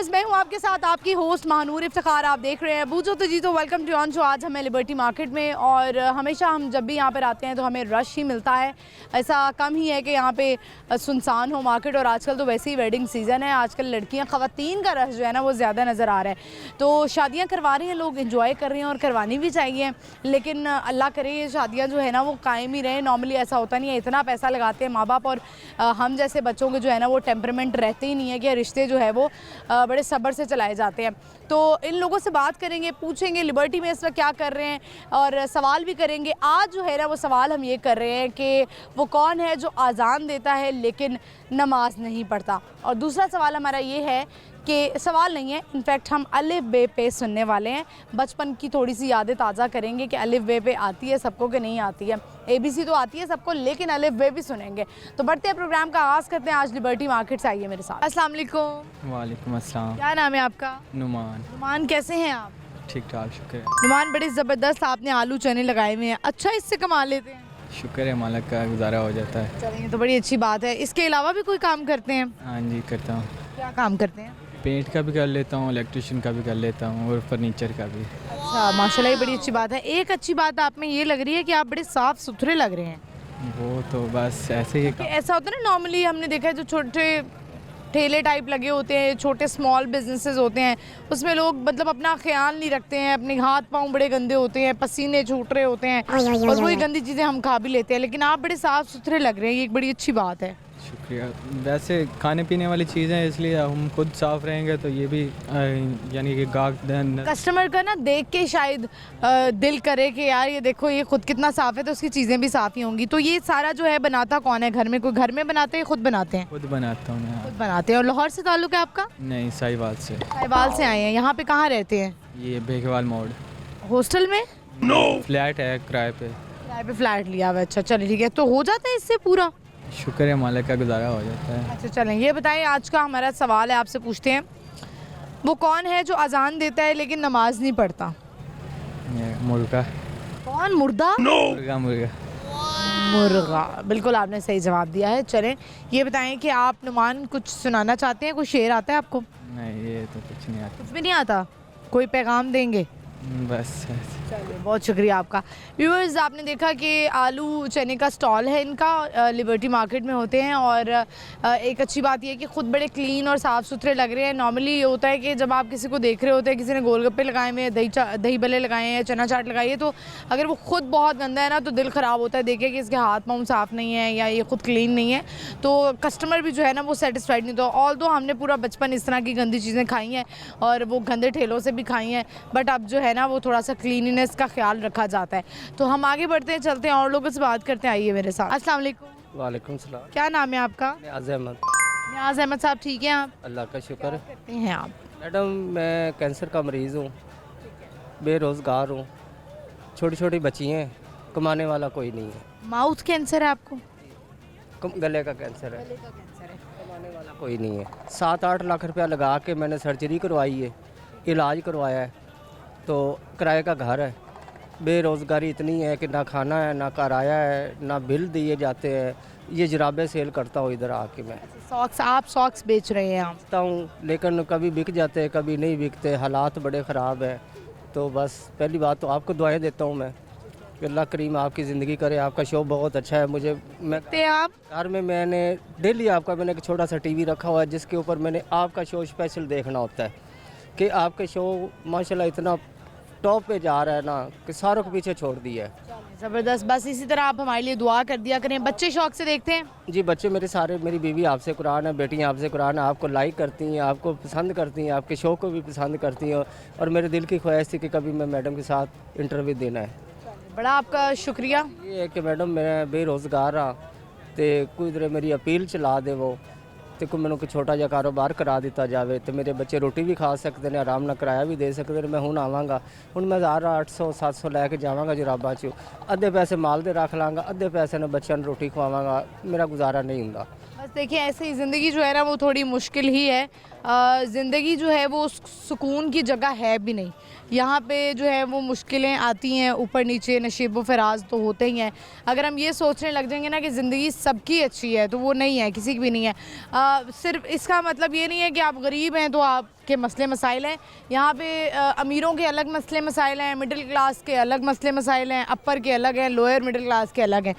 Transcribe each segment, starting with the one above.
Viewers, मैं हूं आपके साथ आपकी होस्ट महानूर इफ्तिखार। आप देख रहे हैं बूझो तो जीतो, वेलकम टू ऑन शो। आज हमें लिबर्टी मार्केट में, और हमेशा हम जब भी यहाँ पर आते हैं तो हमें रश ही मिलता है। ऐसा कम ही है कि यहाँ पे सुनसान हो मार्केट, और आजकल तो वैसे ही वेडिंग सीज़न है। आजकल लड़कियाँ ख़वातीन का रश जो है ना वो ज़्यादा नज़र आ रहा है। तो शादियाँ करवा रही हैं लोग, इन्जॉय कर रहे हैं और करवानी भी चाहिए, लेकिन अल्लाह करे ये शादियाँ जो है ना वो कायम ही रहें। नॉर्मली ऐसा होता नहीं है, इतना पैसा लगाते हैं माँ बाप, और हम जैसे बच्चों के जो है ना वो टेम्परामेंट रहते ही नहीं है कि रिश्ते जो है वो बड़े सब्र से चलाए जाते हैं। तो इन लोगों से बात करेंगे, पूछेंगे लिबर्टी में इस वक्त क्या कर रहे हैं, और सवाल भी करेंगे। आज जो है ना वो सवाल हम ये कर रहे हैं कि वो कौन है जो अजान देता है लेकिन नमाज नहीं पढ़ता। और दूसरा सवाल हमारा ये है कि सवाल नहीं है, इनफैक्ट हम अलिफ बे पे सुनने वाले हैं। बचपन की थोड़ी सी यादें ताज़ा करेंगे कि अलिफ बे पे आती है सबको कि नहीं आती है। ABC तो आती है सबको, लेकिन अलिफ बे भी सुनेंगे। तो बढ़ते हैं, प्रोग्राम का आगाज़ करते हैं। आज लिबर्टी मार्केट से आइए मेरे साथ। अस्सलाम वालेकुम। वालेकुम अस्सलाम। क्या नाम है आपका? नुमान। नुमान, कैसे हैं आप? ठीक ठाक, शुक्र है। नुमान, बड़े ज़बरदस्त आपने आलू चने लगाए हुए हैं, अच्छा इससे कमा लेते हैं? शुक्र है, मालिक का गुजारा हो जाता है। चलिए, तो बड़ी अच्छी बात है। इसके अलावा भी कोई काम करते हैं? हाँ जी, करता हूँ। क्या काम करते हैं? पेंट का भी कर लेता हूँ, इलेक्ट्रिशियन का भी कर लेता हूँ, और फर्नीचर का भी। अच्छा, माशाल्लाह, ये बड़ी अच्छी बात है। एक अच्छी बात आप में ये लग रही है कि आप बड़े साफ़ सुथरे लग रहे हैं। वो तो बस ऐसे ही कि ऐसा होता है ना, नॉर्मली हमने देखा है जो छोटे ठेले टाइप लगे होते हैं, छोटे स्मॉल बिजनेसेस होते हैं, उसमें लोग मतलब अपना ख्याल नहीं रखते हैं, अपने हाथ पांव बड़े गंदे होते हैं, पसीने छूट रहे होते हैं, और वही गंदी चीज़ें हम खा भी लेते हैं। लेकिन आप बड़े साफ़ सुथरे लग रहे हैं, ये एक बड़ी अच्छी बात है। शुक्रिया। वैसे खाने पीने वाली चीज़ें, इसलिए हम खुद साफ़ रहेंगे तो ये भी यानी कि गाहक कस्टमर का ना देख के शायद दिल करे कि यार ये देखो ये खुद कितना साफ़ है, तो उसकी चीज़ें भी साफ़ ही होंगी। तो ये सारा जो है बनाता कौन है घर में? कोई घर में बनाते हैं, खुद बनाते हैं? खुद बनाता हूँ मैं। खुद बनाते हैं। और लाहौर से ताल्लुक़ है आपका? नहीं, साहिवाल से। साहिवाल से आए हैं। यहाँ पे कहाँ रहते हैं? ये बेगवाल मोड़। हॉस्टल में? फ्लैट है किराए पे। किराए पे फ्लैट लिया हुआ है। अच्छा, चलिए ठीक है। तो हो जाता है इससे पूरा? शुक्र है, मालिक का गुजारा हो जाता है। अच्छा, चलें, ये बताएं, आज का हमारा सवाल है, आपसे पूछते हैं, वो कौन है जो अजान देता है लेकिन नमाज नहीं पढ़ता? ये मुर्गा। कौन? मुर्दा? मुर्गा मुर्गा। मुर्गा, बिल्कुल आपने सही जवाब दिया है। चलें, ये बताएं कि आप नुमान कुछ सुनाना चाहते हैं? कोई शेर आता है आपको? नहीं, ये तो कुछ नहीं आता। कुछ भी नहीं आता? कोई पैगाम देंगे? बस चलिए, बहुत शुक्रिया आपका। व्यूअर्स, आपने देखा कि आलू चने का स्टॉल है इनका, लिबर्टी मार्केट में होते हैं, और एक अच्छी बात यह है कि ख़ुद बड़े क्लीन और साफ़ सुथरे लग रहे हैं। नॉर्मली ये होता है कि जब आप किसी को देख रहे होते हैं, किसी ने गोलगप्पे लगाए हुए हैं, दही भल्ले लगाए हैं, चना चाट लगाई है, तो अगर वो ख़ुद बहुत गंदा है ना तो दिल ख़राब होता है देखे कि इसके हाथ पाँव साफ़ नहीं है या ये ख़ुद क्लीन नहीं है, तो कस्टमर भी जो है ना वो सेटिस्फाइड नहीं होता। ऑल्दो हमने पूरा बचपन इस तरह की गंदी चीज़ें खाई हैं और वो गंदे ठेलों से भी खाई हैं, बट अब जो है ना वो थोड़ा सा क्लीनिनेस का ख्याल रखा जाता है। तो हम आगे बढ़ते हैं, चलते हैं और लोगों से बात करते हैं। आइए मेरे साथ। अस्सलाम वालेकुम। वालेकुम सलाम। क्या नाम है आपका? नियाज़ अहमद। नियाज़ अहमद साहब, ठीक है आप? अल्लाह का शुक्र। करते हैं आप? मैडम, मैं कैंसर का मरीज़ हूँ, बेरोज़गार हूँ, छोटी छोटी बच्ची हैं, कमाने वाला कोई नहीं है। माउथ कैंसर है आपको? गले का कैंसर है, कमाने वाला कोई नहीं है। 7-8 लाख रुपया लगा के मैंने सर्जरी करवाई है, इलाज करवाया है, तो किराए का घर है। बेरोज़गारी इतनी है कि ना खाना है, ना किराया है, ना बिल दिए जाते हैं। ये जराबे सेल करता हूँ इधर आके मैं। सॉक्स, आप सॉक्स बेच रहे हैं आप? बेचता हूँ, लेकिन कभी बिक जाते, कभी नहीं बिकते, हालात बड़े ख़राब हैं। तो बस पहली बात तो आपको दुआएं देता हूँ मैं कि अल्लाह करीम आपकी ज़िंदगी करे। आपका शो बहुत अच्छा है। मुझे आप घर में मैंने डेली आपका मैंने एक छोटा सा टीवी रखा हुआ है जिसके ऊपर मैंने आपका शो स्पेशल देखना होता है कि आपके शो माशाल्लाह इतना टॉप पे जा रहा है ना कि सारों को पीछे छोड़ दिया है। ज़बरदस्त। बस इसी तरह आप हमारे लिए दुआ कर दिया करें। बच्चे शौक से देखते हैं? जी, बच्चे मेरे सारे, मेरी बीवी आपसे कुरान है, बेटियां आपसे कुरान है, आपको लाइक करती हैं, आपको पसंद करती हैं, आपके शो को भी पसंद करती हैं, और मेरे दिल की ख्वाहिश थी कि कभी मैं मैडम के साथ इंटरव्यू देना है। बड़ा आपका शुक्रिया। ये है कि मैडम मैं बेरोज़गार हाँ, तो कोई तरह मेरी अपील चला दे वो, तो कोई मैंने कोई छोटा जिहा कारोबार करा दिता जाए तो मेरे बच्चे रोटी भी खा सकते हैं, आराम नाल किराया भी दे सकते हैं। मैं हूँ आवाँगा, हूँ मैं 1800-700 लैके जावाँगा जुराबां च, अद्धे पैसे माल दे रख लाँगा, अद्धे पैसे ने बच्चों को रोटी खवावांगा, मेरा गुजारा नहीं होंदा। बस देखिए ऐसे ही ज़िंदगी जो है ना वो थोड़ी मुश्किल ही है। ज़िंदगी जो है वो सुकून की जगह है भी नहीं। यहाँ पे जो है वो मुश्किलें आती हैं, ऊपर नीचे नशीब व फराज तो होते ही हैं। अगर हम ये सोचने लग जाएंगे ना कि ज़िंदगी सबकी अच्छी है तो वो नहीं है, किसी की भी नहीं है। सिर्फ इसका मतलब ये नहीं है कि आप गरीब हैं तो आपके मसले मसाइल हैं। यहाँ पे अमीरों के अलग मसले मसाइल हैं, मिडिल क्लास के अलग मसले मसाइल हैं, अपर के अलग हैं, लोअर मिडिल क्लास के अलग हैं।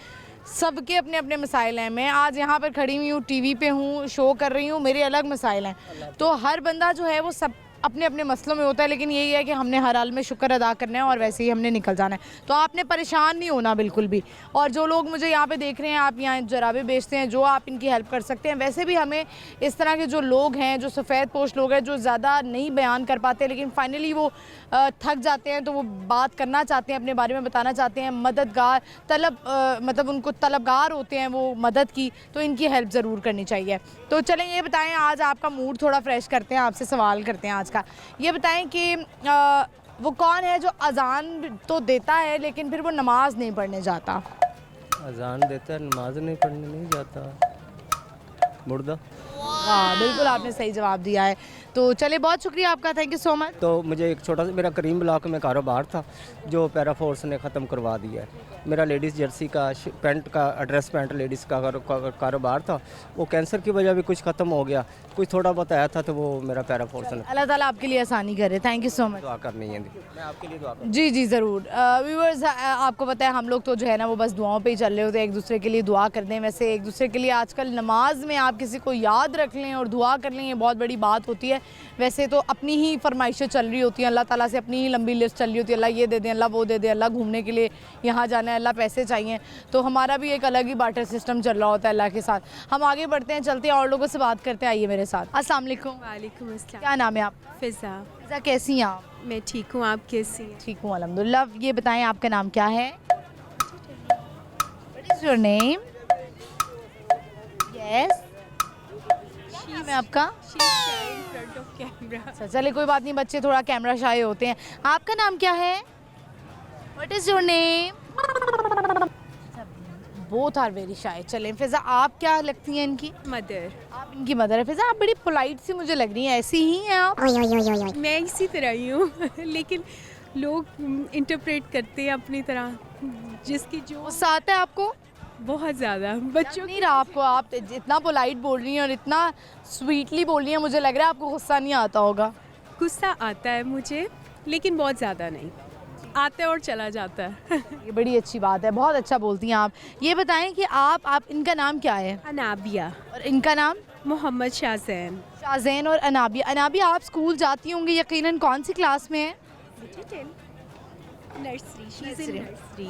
सबके अपने अपने मसाइल हैं। मैं आज यहाँ पर खड़ी हुई हूँ, टीवी पे हूँ, शो कर रही हूँ, मेरे अलग मसाइल हैं। तो हर बंदा जो है वो सब अपने अपने मसलों में होता है, लेकिन यही है कि हमने हर हाल में शुक्र अदा करना है और वैसे ही हमने निकल जाना है। तो आपने परेशान नहीं होना बिल्कुल भी। और जो लोग मुझे यहाँ पे देख रहे हैं, आप यहाँ जराबे बेचते हैं, जो आप इनकी हेल्प कर सकते हैं। वैसे भी हमें इस तरह के जो लोग हैं, जो सफ़ेद पोश लोग हैं, जो ज़्यादा नहीं बयान कर पाते लेकिन फाइनली वो थक जाते हैं तो वो बात करना चाहते हैं, अपने बारे में बताना चाहते हैं, मददगार मतलब उनको तलबगार होते हैं वो मदद की, तो इनकी हेल्प ज़रूर करनी चाहिए। तो चलें ये बताएं, आज आपका मूड थोड़ा फ्रेश करते हैं, आपसे सवाल करते हैं आज का। ये बताएं कि वो कौन है जो अजान तो देता है लेकिन फिर वो नमाज नहीं पढ़ने जाता? अजान देता है, नमाज नहीं पढ़ने नहीं जाता, मुर्दा। हाँ बिल्कुल, आपने सही जवाब दिया है। तो चले, बहुत शुक्रिया आपका, थैंक यू सो मच। तो मुझे एक छोटा सा, मेरा करीम ब्लॉक में कारोबार था जो पैरा फोर्स ने ख़त्म करवा दिया है। मेरा लेडीज़ जर्सी का पैंट का एड्रेस पैंट लेडीज़ का कारोबार था, वो कैंसर की वजह भी कुछ ख़त्म हो गया। कुछ थोड़ा बहुत आया था तो वो मेरा पैरा फोर्स ने अल्लाह ताला आपके लिए आसानी करे, थैंक यू सो मच। दुआ करनी है, मैं आपके लिए दुआ कर। जी जी ज़रूर। व्यूअर्स, आपको पता है हम लोग तो जो है ना वो बस दुआओं पे ही चल रहे होते हैं, एक दूसरे के लिए दुआ कर दें। वैसे एक दूसरे के लिए आजकल नमाज में आप किसी को याद रख लें और दुआ कर लें, ये बहुत बड़ी बात होती है। वैसे तो अपनी ही फरमाइशें चल रही होती हैं, अल्लाह ताला से अपनी ही लंबी लिस्ट चल रही होती है, अल्लाह ये दे दें, अल्लाह वो दे दें, अल्लाह घूमने के लिए यहाँ जाना है, अल्लाह पैसे चाहिए। तो हमारा भी एक अलग ही बार्टर सिस्टम चल रहा होता है अल्लाह के साथ। हम आगे बढ़ते हैं, चलते हैं और लोगों से बात करते हैं, आइए मेरे साथ। अस्सलाम वालेकुम। वालेकुम अस्सलाम। क्या नाम है आप? फ़िज़ा। फ़िज़ा, कैसी हैं आप? मैं ठीक हूँ, आप कैसी हैं? ठीक हूँ अल्हम्दुलिल्लाह। ये बताएं आपका नाम क्या है? What is your name? Yes. क्या नाम है आपका? She's shy in front of camera. अच्छा चलिए कोई बात नहीं, बच्चे थोड़ा कैमरा शाय होते हैं। आपका नाम क्या है? What is your name? Both are very shy. चलें फ़िज़ा, आप क्या लगती हैं इनकी? मदर। आप इनकी मदर है। फ़िज़ा, आप बड़ी पोलाइट सी मुझे लग रही हैं, ऐसी ही हैं आप? मैं इसी तरह ही हूँ लेकिन लोग इंटरप्रेट करते हैं अपनी तरह, जिसकी जो गुस्सा आता है आपको? बहुत ज़्यादा बच्चों नहीं रहा आपको, आप इतना पोलाइट बोल रही हैं और इतना स्वीटली बोल रही हैं, मुझे लग रहा है आपको गुस्सा नहीं आता होगा। गुस्सा आता है मुझे, लेकिन बहुत ज़्यादा नहीं, आता है और चला जाता है। ये बड़ी अच्छी बात है, बहुत अच्छा बोलती हैं आप। ये बताएं कि आप इनका नाम क्या है? अनाबिया। और इनका नाम? मोहम्मद शाहज़ैन। शाहज़ैन और अनाबिया। अनाबिया, आप स्कूल जाती होंगी यकीनन, कौन सी क्लास में है? Nursery. She is in nursery.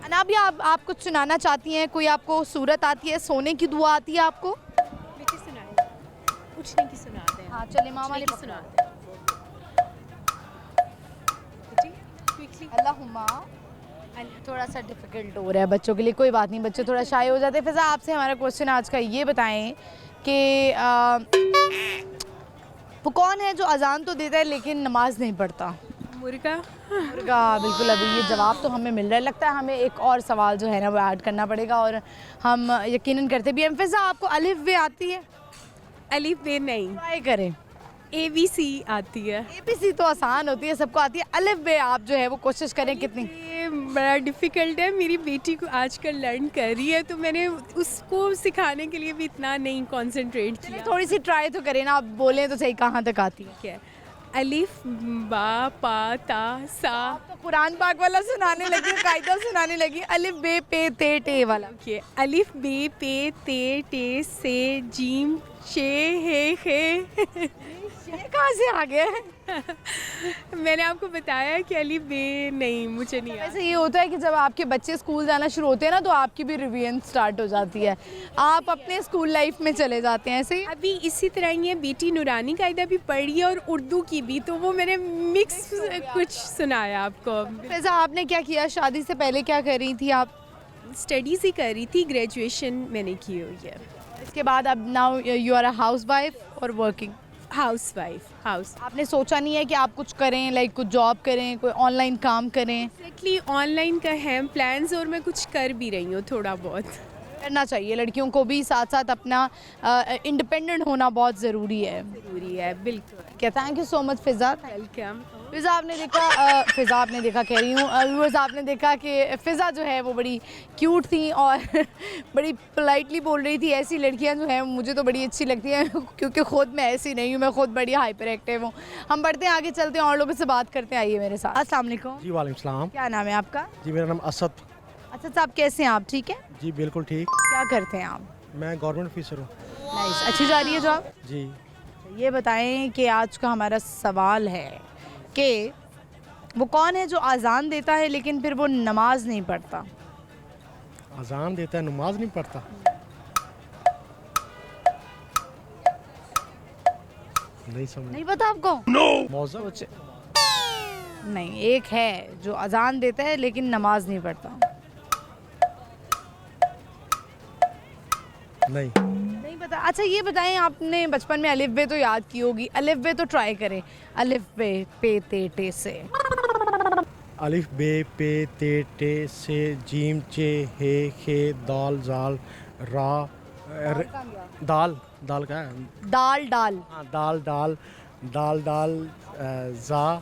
Anabia, आप कुछ सुनाना चाहती हैं? कोई आपको सूरत आती है, सोने की दुआ आती है आपको? बेटे सुनाए, पूछने की सुनाते हैं। हाँ चले, मामा पूछने ने की सुनाते हैं। बेटी क्विकली। अल्लाहुम्मा। थोड़ा सा डिफ़िकल्ट हो रहा है बच्चों के लिए, कोई बात नहीं, बच्चे थोड़ा शाय हो जाते हैं। फ़िज़ा, आपसे हमारा क्वेश्चन आज का ये बताएं कि वो कौन है जो अजान तो देता है लेकिन नमाज नहीं पढ़ता? मुर्गा। मुर्गा, बिल्कुल। अभी ये जवाब तो हमें मिल रहा है, लगता है हमें एक और सवाल जो है ना वो ऐड करना पड़ेगा और हम यकीनन करते भी हैं। फ़िज़ा, आपको अलिफ बे आती है? अलिफ बे नहीं, ट्राई करें। ABC आती है। ABC तो आसान होती है, सबको आती है। अलिफ बे आप जो है वो कोशिश करें कितनी। ये बड़ा डिफ़िकल्ट है, मेरी बेटी को आजकल लर्न कर रही है तो मैंने उसको सिखाने के लिए भी इतना नहीं कंसंट्रेट किया। थोड़ी सी ट्राई तो करें ना, आप बोलें तो सही कहाँ तक आती है। क्या अलिफ बा पा ता सा। तो कुरान पाक वाला सुनाने लगी, कायदा सुनाने लगी, अलिफ बे पे ते टे वाला। ओके, अलिफ बे पे ते टे से जीम शे हे खे। ये कहाँ से आ गया? मैंने आपको बताया कि अलिफ बे नहीं, मुझे नहीं आता। वैसे ये होता है कि जब आपके बच्चे स्कूल जाना शुरू होते हैं ना तो आपकी भी रिवीजन स्टार्ट हो जाती है, आप अपने स्कूल लाइफ में चले जाते हैं। ऐसे ही अभी इसी तरह ही है, बेटी नूरानी कायदा भी पढ़ी है और उर्दू की भी, तो वो मैंने मिक्स कुछ सुनाया आपको। वैसे आपने क्या किया, शादी से पहले क्या कर रही थी आप? स्टडीज़ ही कर रही थी, ग्रेजुएशन मैंने की हुई है। इसके बाद अब now you are a housewife और वर्किंग? Housewife. हाउस आपने सोचा नहीं है कि आप कुछ करें, लाइक कुछ जॉब करें, कोई ऑनलाइन काम करें? एक्जैक्टली ऑनलाइन का है प्लान्स और मैं कुछ कर भी रही हूँ थोड़ा बहुत। करना चाहिए, लड़कियों को भी साथ साथ अपना इंडिपेंडेंट होना बहुत ज़रूरी है। ज़रूरी है, बिल्कुल। क्या thank you so much Fiza. Welcome. Fiza आपने देखा कह रही हूँ व्यूअर्स, आपने देखा कि फ़िज़ा जो है वो बड़ी क्यूट थी और बड़ी पोलाइटली बोल रही थी। ऐसी लड़कियाँ जो हैं मुझे तो बड़ी अच्छी लगती हैं क्योंकि ख़ुद मैं ऐसी नहीं हूँ, मैं ख़ुद बड़ी हाइपर एक्टिव हूँ। हम बढ़ते हैं आगे, चलते हैं और लोगों से बात करते हैं, आइए मेरे साथ। अस्सलाम वालेकुम। जी वालेकुम सलाम। क्या नाम है आपका? जी मेरा नाम असद। अच्छा साहब, कैसे हैं आप? ठीक है। जी बिल्कुल ठीक। क्या करते हैं आप? मैं गवर्नमेंट ऑफिसर हूँ। नाइस, अच्छी जा रही है जॉब? जी। ये बताएं कि आज का हमारा सवाल है कि वो कौन है जो अजान देता है लेकिन फिर वो नमाज नहीं पढ़ता? अजान देता है, नमाज नहीं पढ़ता। नहीं समझ। नहीं पता आपको? मौजूद। नहीं, एक है जो अजान देता है लेकिन नमाज नहीं पढ़ता। नहीं। नहीं पता। अच्छा ये बताएं, आपने बचपन में अलिफ बे तो याद की होगी, अलिफ बे तो ट्राई करें। अलिफ बे पे ते टे से। अलिफ बे पे ते टे से जीम चे हे खे दाल जाल रा दाल दाल क्या है? दाल डाल। हाँ दाल दाल दाल दाल जा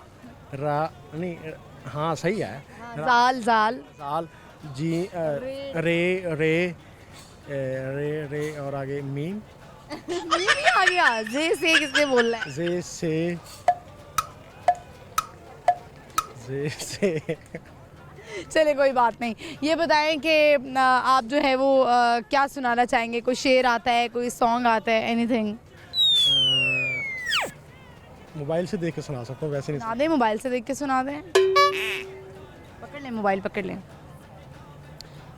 रा नहीं। हाँ सही है। जाल जाल। जाल जी रे रे रे रे और आगे मीम। ये भी आ गया। जे से किसने बोल रहा है? जे से चले कोई बात नहीं। ये बताएं कि आप जो है वो क्या सुनाना चाहेंगे? कोई शेर आता है, कोई सॉन्ग आता है, एनीथिंग? मोबाइल से देख के सुना सकता हूँ, वैसे नहीं। सुना दें, मोबाइल से देख के सुना दें। पकड़ लें, मोबाइल पकड़ लें।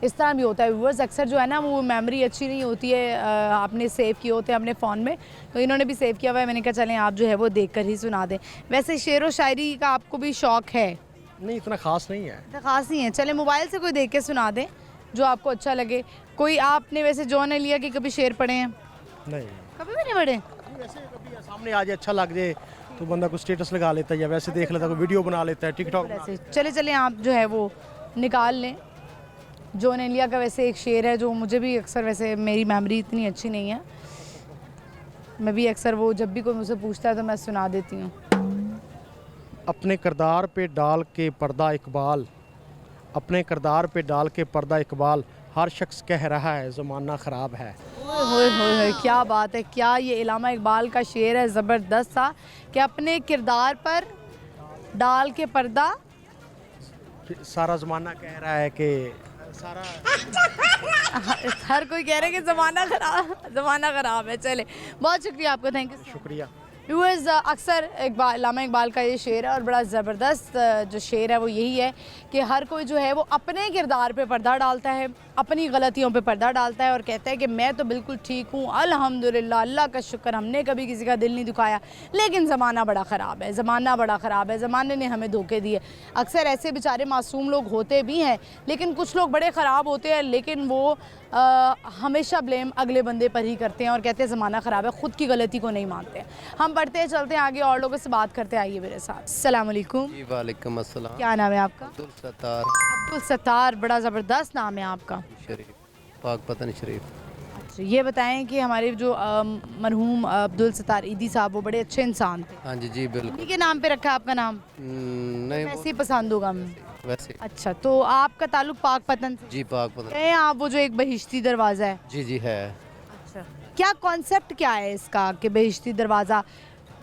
इस तरह भी होता है व्यूअर्स, अक्सर जो है ना वो मेमोरी अच्छी नहीं होती है, आपने सेव किए होते हैं अपने फ़ोन में, तो इन्होंने भी सेव किया हुआ है। मैंने कहा चलें आप जो है वो देख कर ही सुना दें। वैसे शेर व शायरी का आपको भी शौक़ है? नहीं इतना ख़ास नहीं है। इतना ख़ास नहीं है। चले मोबाइल से कोई देख के सुना दें जो आपको अच्छा लगे। कोई आपने वैसे जॉन लिया कि कभी शेर पढ़े हैं? नहीं कभी भी नहीं पढ़े? वैसे कभी सामने आ जाए, अच्छा लग जाए तो बंदा कुछ स्टेटस लगा लेता है या वैसे देख लेता है, कोई वीडियो बना लेता है, टिकटॉक। ऐसे चले चले आप जो है वो निकाल लें। जॉन एलिया का वैसे एक शेर है जो मुझे भी अक्सर, वैसे मेरी मेमोरी इतनी अच्छी नहीं है, मैं भी अक्सर वो जब भी कोई मुझसे पूछता है तो मैं सुना देती हूँ। अपने किरदार पे डाल के पर्दा इकबाल, अपने किरदार पे डाल के पर्दा इकबाल, हर शख्स कह रहा है ज़माना ख़राब है। ओए क्या बात है, क्या ये इलामा इकबाल का शेर है, ज़बरदस्त था कि अपने किरदार पर डाल के पर्दा, सारा ज़माना कह रहा है कि सारा हर कोई कह रहा है कि ज़माना ख़राब है। चले, बहुत शुक्रिया आपका, थैंक यू। शुक्रिया। व्यूअर्स, अक्सर इलामा इकबाल का ये शेर है और बड़ा ज़बरदस्त जो शेर है वो यही है कि हर कोई जो है वो अपने किरदार पे पर्दा डालता है, अपनी गलतियों पे पर्दा डालता है और कहता है कि मैं तो बिल्कुल ठीक हूँ, अल्हम्दुलिल्लाह, अल्लाह का शुक्र, हमने कभी किसी का दिल नहीं दुखाया। लेकिन ज़माना बड़ा ख़राब है, ज़माना बड़ा ख़राब है, ज़माने ने हमें धोखे दिए। अक्सर ऐसे बेचारे मासूम लोग होते भी हैं, लेकिन कुछ लोग बड़े ख़राब होते हैं, लेकिन वो हमेशा ब्लेम अगले बंदे पर ही करते हैं और कहते हैं ज़माना ख़राब है, ख़ुद की गलती को नहीं मानते। हम बढ़ते हैं, चलते हैं आगे और लोगों से बात करते हैं, आइए मेरे साथ। अस्सलाम वालेकुम। जी वालेकुम अस्सलाम। क्या नाम है आपका? अब्दुल सत्तार अब्दुल सत्तार, बड़ा ज़बरदस्त नाम है आपका। शरीफ, पाक पतन शरीफ। अच्छा ये बताएं कि हमारे जो मरहूम अब्दुल सत्तार ईदी साहब, वो बड़े अच्छे इंसान थे। हाँ जी बिल्कुल। उन्हीं के नाम पे रखा है आपका नाम? नहीं वैसे ही पसंद होगा हमें। वैसे। अच्छा, तो आपका ताल्लुक पाक पतन से जी पाक पतन। है? आप वो जो एक बहिश्ती दरवाज़ा है। जी है। अच्छा, क्या कॉन्सेप्ट क्या है इसका कि बहिश्ती दरवाज़ा,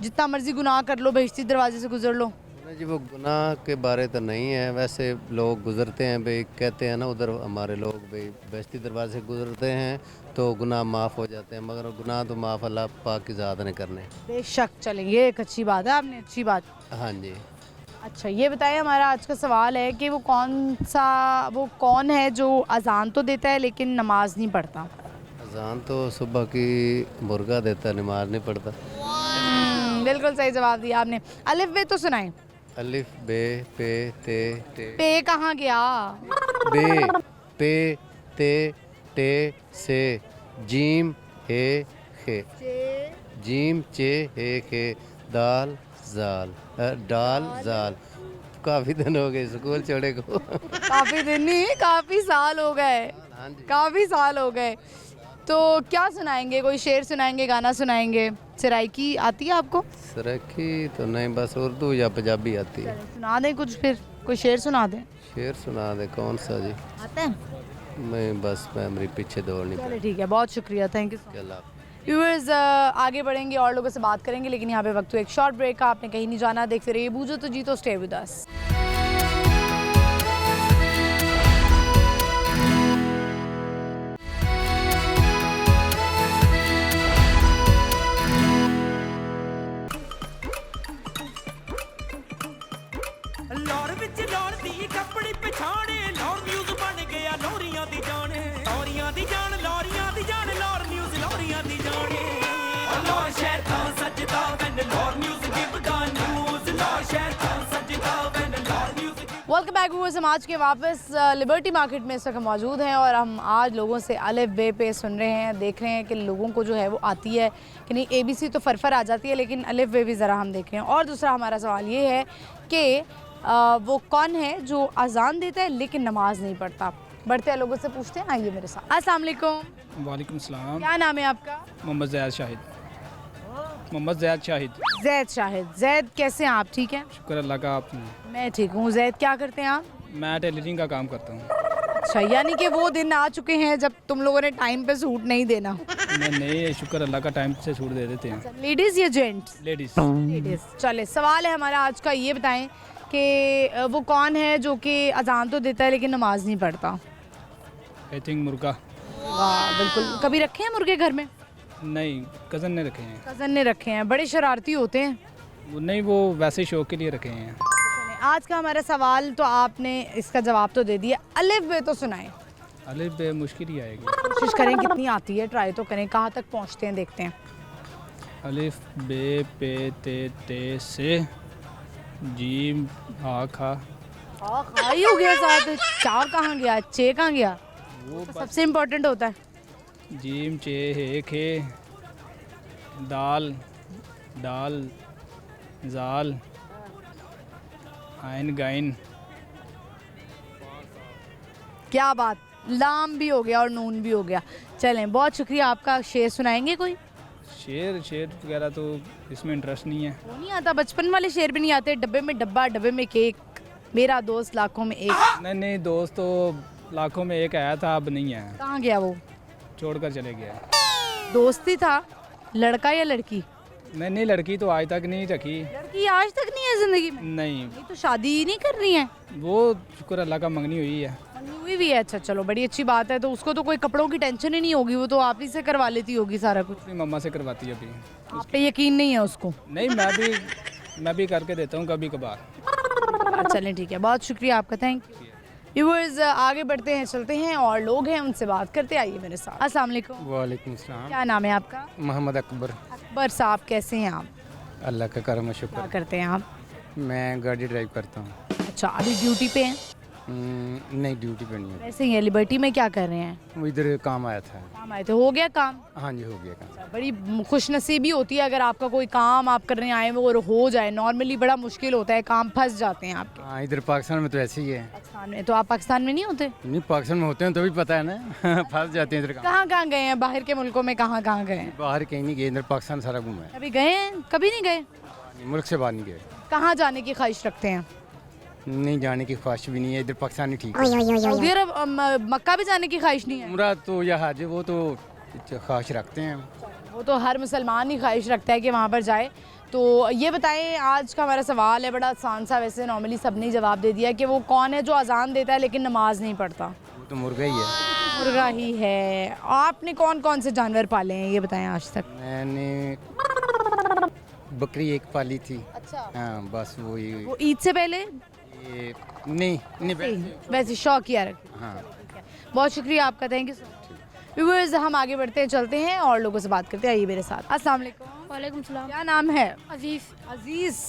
जितना मर्जी गुनाह कर लो बहिश्ती दरवाजे से गुजर लो? नहीं जी, वो गुनाह के बारे तो नहीं है, वैसे लोग गुजरते हैं भाई, कहते हैं ना उधर हमारे लोग भाई बेहश्ती दरवाजे से गुजरते हैं तो गुनाह माफ़ हो जाते हैं, मगर गुनाह तो माफ़ अल्लाह पाक की ज़ात ने करने। बेशक, चलें, ये एक अच्छी बात है, आपने अच्छी बात। हाँ जी। अच्छा ये बताइए, हमारा आज का सवाल है कि वो कौन है जो अजान तो देता है लेकिन नमाज नहीं पढ़ता? अजान तो सुबह की मुर्गा देता, नमाज नहीं पढ़ता। बिल्कुल सही जवाब दिया आपने। अलिफ बे तो सुनाएं। अलिफ बे पे ते टे। पे कहाँ गया? बे पे ते टे से जीम हे खे, जीम चे हे खे, दाल जाल डाल जाल। काफ़ी दिन हो गए स्कूल छोड़े को। काफ़ी दिन नहीं, काफ़ी साल हो गए। हाँ जी। काफ़ी साल हो गए। तो क्या सुनाएंगे, कोई शेर सुनाएंगे, गाना सुनाएंगे? सराइकी आती है आपको? सराइकी तो नहीं, बस उर्दू या पंजाबी आती है। चलो सुना दें कुछ, फिर कोई शेर सुना दें। शेर सुना दे, कौन सा जी? आता है? मैं बस मेमोरी पीछे दौड़नी चलो ठीक है, बहुत शुक्रिया, थैंक यू। पड़ेगी। व्यूअर्स आगे बढ़ेंगे और लोगों से बात करेंगे, लेकिन यहाँ पे वक्त हुआ एक शॉर्ट ब्रेक का। आपने कहीं नहीं जाना, देखते रहिए बूझो तो जीतो, स्टे विद अस। ਲੌਰ ਵਿੱਚ ਲੌਰ ਦੀ ਕੱਪੜੀ ਪਛਾਣੇ ਲੌਰ ਨਿਊਜ਼ ਬਣ ਗਿਆ ਲੋਰੀਆਂ ਦੀ ਜਾਣੇ ਲੋਰੀਆਂ ਦੀ ਜਾਣ ਲੋਰੀਆਂ ਦੀ ਜਾਣ ਲੌਰ ਨਿਊਜ਼ ਲੋਰੀਆਂ ਦੀ ਜਾਣੇ ਲੌਰ ਸ਼ਹਿਰ ਤੋਂ ਸੱਜਦਾ ਵੈਨ ਲੌਰ ਨਿਊਜ਼ ਗਿਵਦਾ ਨਿਊਜ਼ ਲੌਰ ਸ਼ਹਿਰ ਤੋਂ ਸੱਜਦਾ ਵੈਨ ਲੌਰ ਨਿਊਜ਼। वेलकम बैक व्यूअर्स, हम आज के वापस लिबर्टी मार्केट में इस वक्त मौजूद हैं और हम आज लोगों से अलिफ बे पे सुन रहे हैं, देख रहे हैं कि लोगों को जो है वो आती है कि नहीं। ABC तो फरफर आ जाती है, लेकिन अलिफ बे भी ज़रा हम देख रहे हैं। और दूसरा हमारा सवाल ये है कि वो कौन है जो अजान देता है लेकिन नमाज नहीं पढ़ता? बढ़ते हैं, लोगों से पूछते हैं, आइए मेरे साथ। अस्सलाम वालेकुम। वालेकुम सलाम। क्या नाम है आपका? मोहम्मद ज़ैद शाहिद। मोहम्मद ज़ैद शाहिद। जैद शाहिद। जैद कैसे हैं आप, ठीक हैं? शुक्र अल्लाह का, आप सुनाएं। मैं ठीक हूँ। जैद क्या करते हैं आप? मैं टेलरिंग का काम करता हूँ। अच्छा, यानी कि वो दिन आ चुके हैं जब तुम लोगों ने टाइम पे सूट नहीं देना। नहीं, शुक्र अल्लाह का, टाइम से छूट दे देते हैं। लेडीज़ या जेंट्स? लेडीज़। लेडीज़। चले, सवाल है हमारा आज का, ये बताएं कि वो कौन है जो कि अजान तो देता है लेकिन नमाज नहीं पढ़ता? आई थिंक मुर्गा। वाह, बिल्कुल। कभी रखे हैं मुर्गे घर में? नहीं, कज़न ने रखे हैं। कज़न ने रखे हैं, बड़े शरारती होते हैं। वो नहीं, वो वैसे शौक के लिए रखे हैं। चलें, आज का हमारा सवाल तो आपने इसका जवाब तो दे दिया, अलिफ बे तो सुनाएं। अलिफ बे मुश्किल ही आएगी। कोशिश करें, कितनी आती है, ट्राई तो करें, कहाँ तक पहुँचते हैं देखते हैं। अलिफ बे पे ते ते से जीम हा खा। खाई हो गया साथ, चार कहाँ गया, चे कहाँ गया? वो तो सबसे इम्पोर्टेंट होता है। जीम चे हे खे दाल दाल जाल आइन गाइन। क्या बात, लाम भी हो गया और नून भी हो गया। चलें, बहुत शुक्रिया आपका। शेर सुनाएंगे कोई? शेर वगैरह तो इसमें इंटरेस्ट नहीं है। वो नहीं आता, बचपन वाले शेर भी नहीं आते? डब्बे में डब्बा, डब्बे में केक, मेरा दोस्त लाखों में एक। नहीं, दोस्त तो लाखों में एक आया था, अब नहीं है, कहाँ गया वो? छोड़कर चले गया। दोस्ती था, लड़का या लड़की? नहीं, लड़की तो आज तक नहीं रखी। लड़की आज तक नहीं है जिंदगी में? नहीं, ये तो शादी ही नहीं कर रही है। वो शुक्र अल्लाह का मंगनी हुई है। मंगनी हुई भी है? अच्छा, चलो बड़ी अच्छी बात है। तो उसको तो कोई कपड़ों की टेंशन ही नहीं होगी, वो तो आप ही से करवा लेती होगी सारा कुछ। अपनी मम्मा से करवाती है अभी। आप पे यकीन नहीं है उसको? नहीं, मैं भी करके देता हूँ कभी कभार। चलें ठीक है, बहुत शुक्रिया आपका, थैंक यू। व्यूअर्स आगे बढ़ते हैं, चलते हैं और लोग हैं उनसे बात करते, आइए मेरे साथ। अस्सलाम वालेकुम। वालेकुम सलाम। क्या नाम है आपका? मोहम्मद अकबर। अकबर साहब, कैसे हैं आप? अल्लाह का करम और क्या शुक्र। करते हैं आप? मैं गाड़ी ड्राइव करता हूँ। अच्छा, अभी ड्यूटी पे हैं? नहीं, ड्यूटी पे नहीं है। वैसे ही है, लिबर्टी में क्या कर रहे हैं? वो इधर काम आया था। काम आए थे, हो गया काम? हाँ जी, हो गया काम। बड़ी खुशनसीबी होती है अगर आपका कोई काम आप करने आए वो और हो जाए। नॉर्मली बड़ा मुश्किल होता है, काम फंस जाते हैं आपके। हाँ, इधर पाकिस्तान में तो ऐसे ही है। पाकिस्तान में तो आप पाकिस्तान में नहीं होते? नहीं, पाकिस्तान में होते हैं तो भी पता है ना। फंस जाते हैं इधर काम। कहाँ गए हैं बाहर के मुल्कों में, कहाँ गए हैं? बाहर कहीं नहीं गए, इधर पाकिस्तान सारा घूमा है। अभी गए हैं? कभी नहीं गए? मुल्क से बाहर नहीं गए। कहाँ जाने की ख्वाहिश रखते हैं? नहीं, जाने की ख्वाहिश भी नहीं है, इधर पाकिस्तान ही ठीक है। सऊदी अरब, मक्का भी जाने की ख्वाहिश नहीं है? उम्रा तो या हज, वो तो ख्वाहिश रखते हैं। वो तो हर मुसलमान ही ख्वाहिश रखता है कि वहाँ पर जाए। तो ये बताएं, आज का हमारा सवाल है बड़ा आसान सा, वैसे नॉर्मली सब ने जवाब दे दिया कि वो कौन है जो अजान देता है लेकिन नमाज नहीं पढ़ता? वो तो मुर्गा ही है। मुर्गा ही है। आपने कौन कौन से जानवर पाले हैं ये बताएं आज तक? मैंने बकरी एक पाली थी। अच्छा, हाँ, बस वो ये ईद से पहले? ये नहीं वैसे शौक किया रखे। हाँ। बहुत शुक्रिया आपका, thank you so much. Viewers हम आगे बढ़ते हैं, चलते हैं और लोगों से बात करते हैं, आइए मेरे साथ। अस्सलाम वालेकुम। वालेकुम सलाम। क्या नाम है? अजीज़। अजीज़,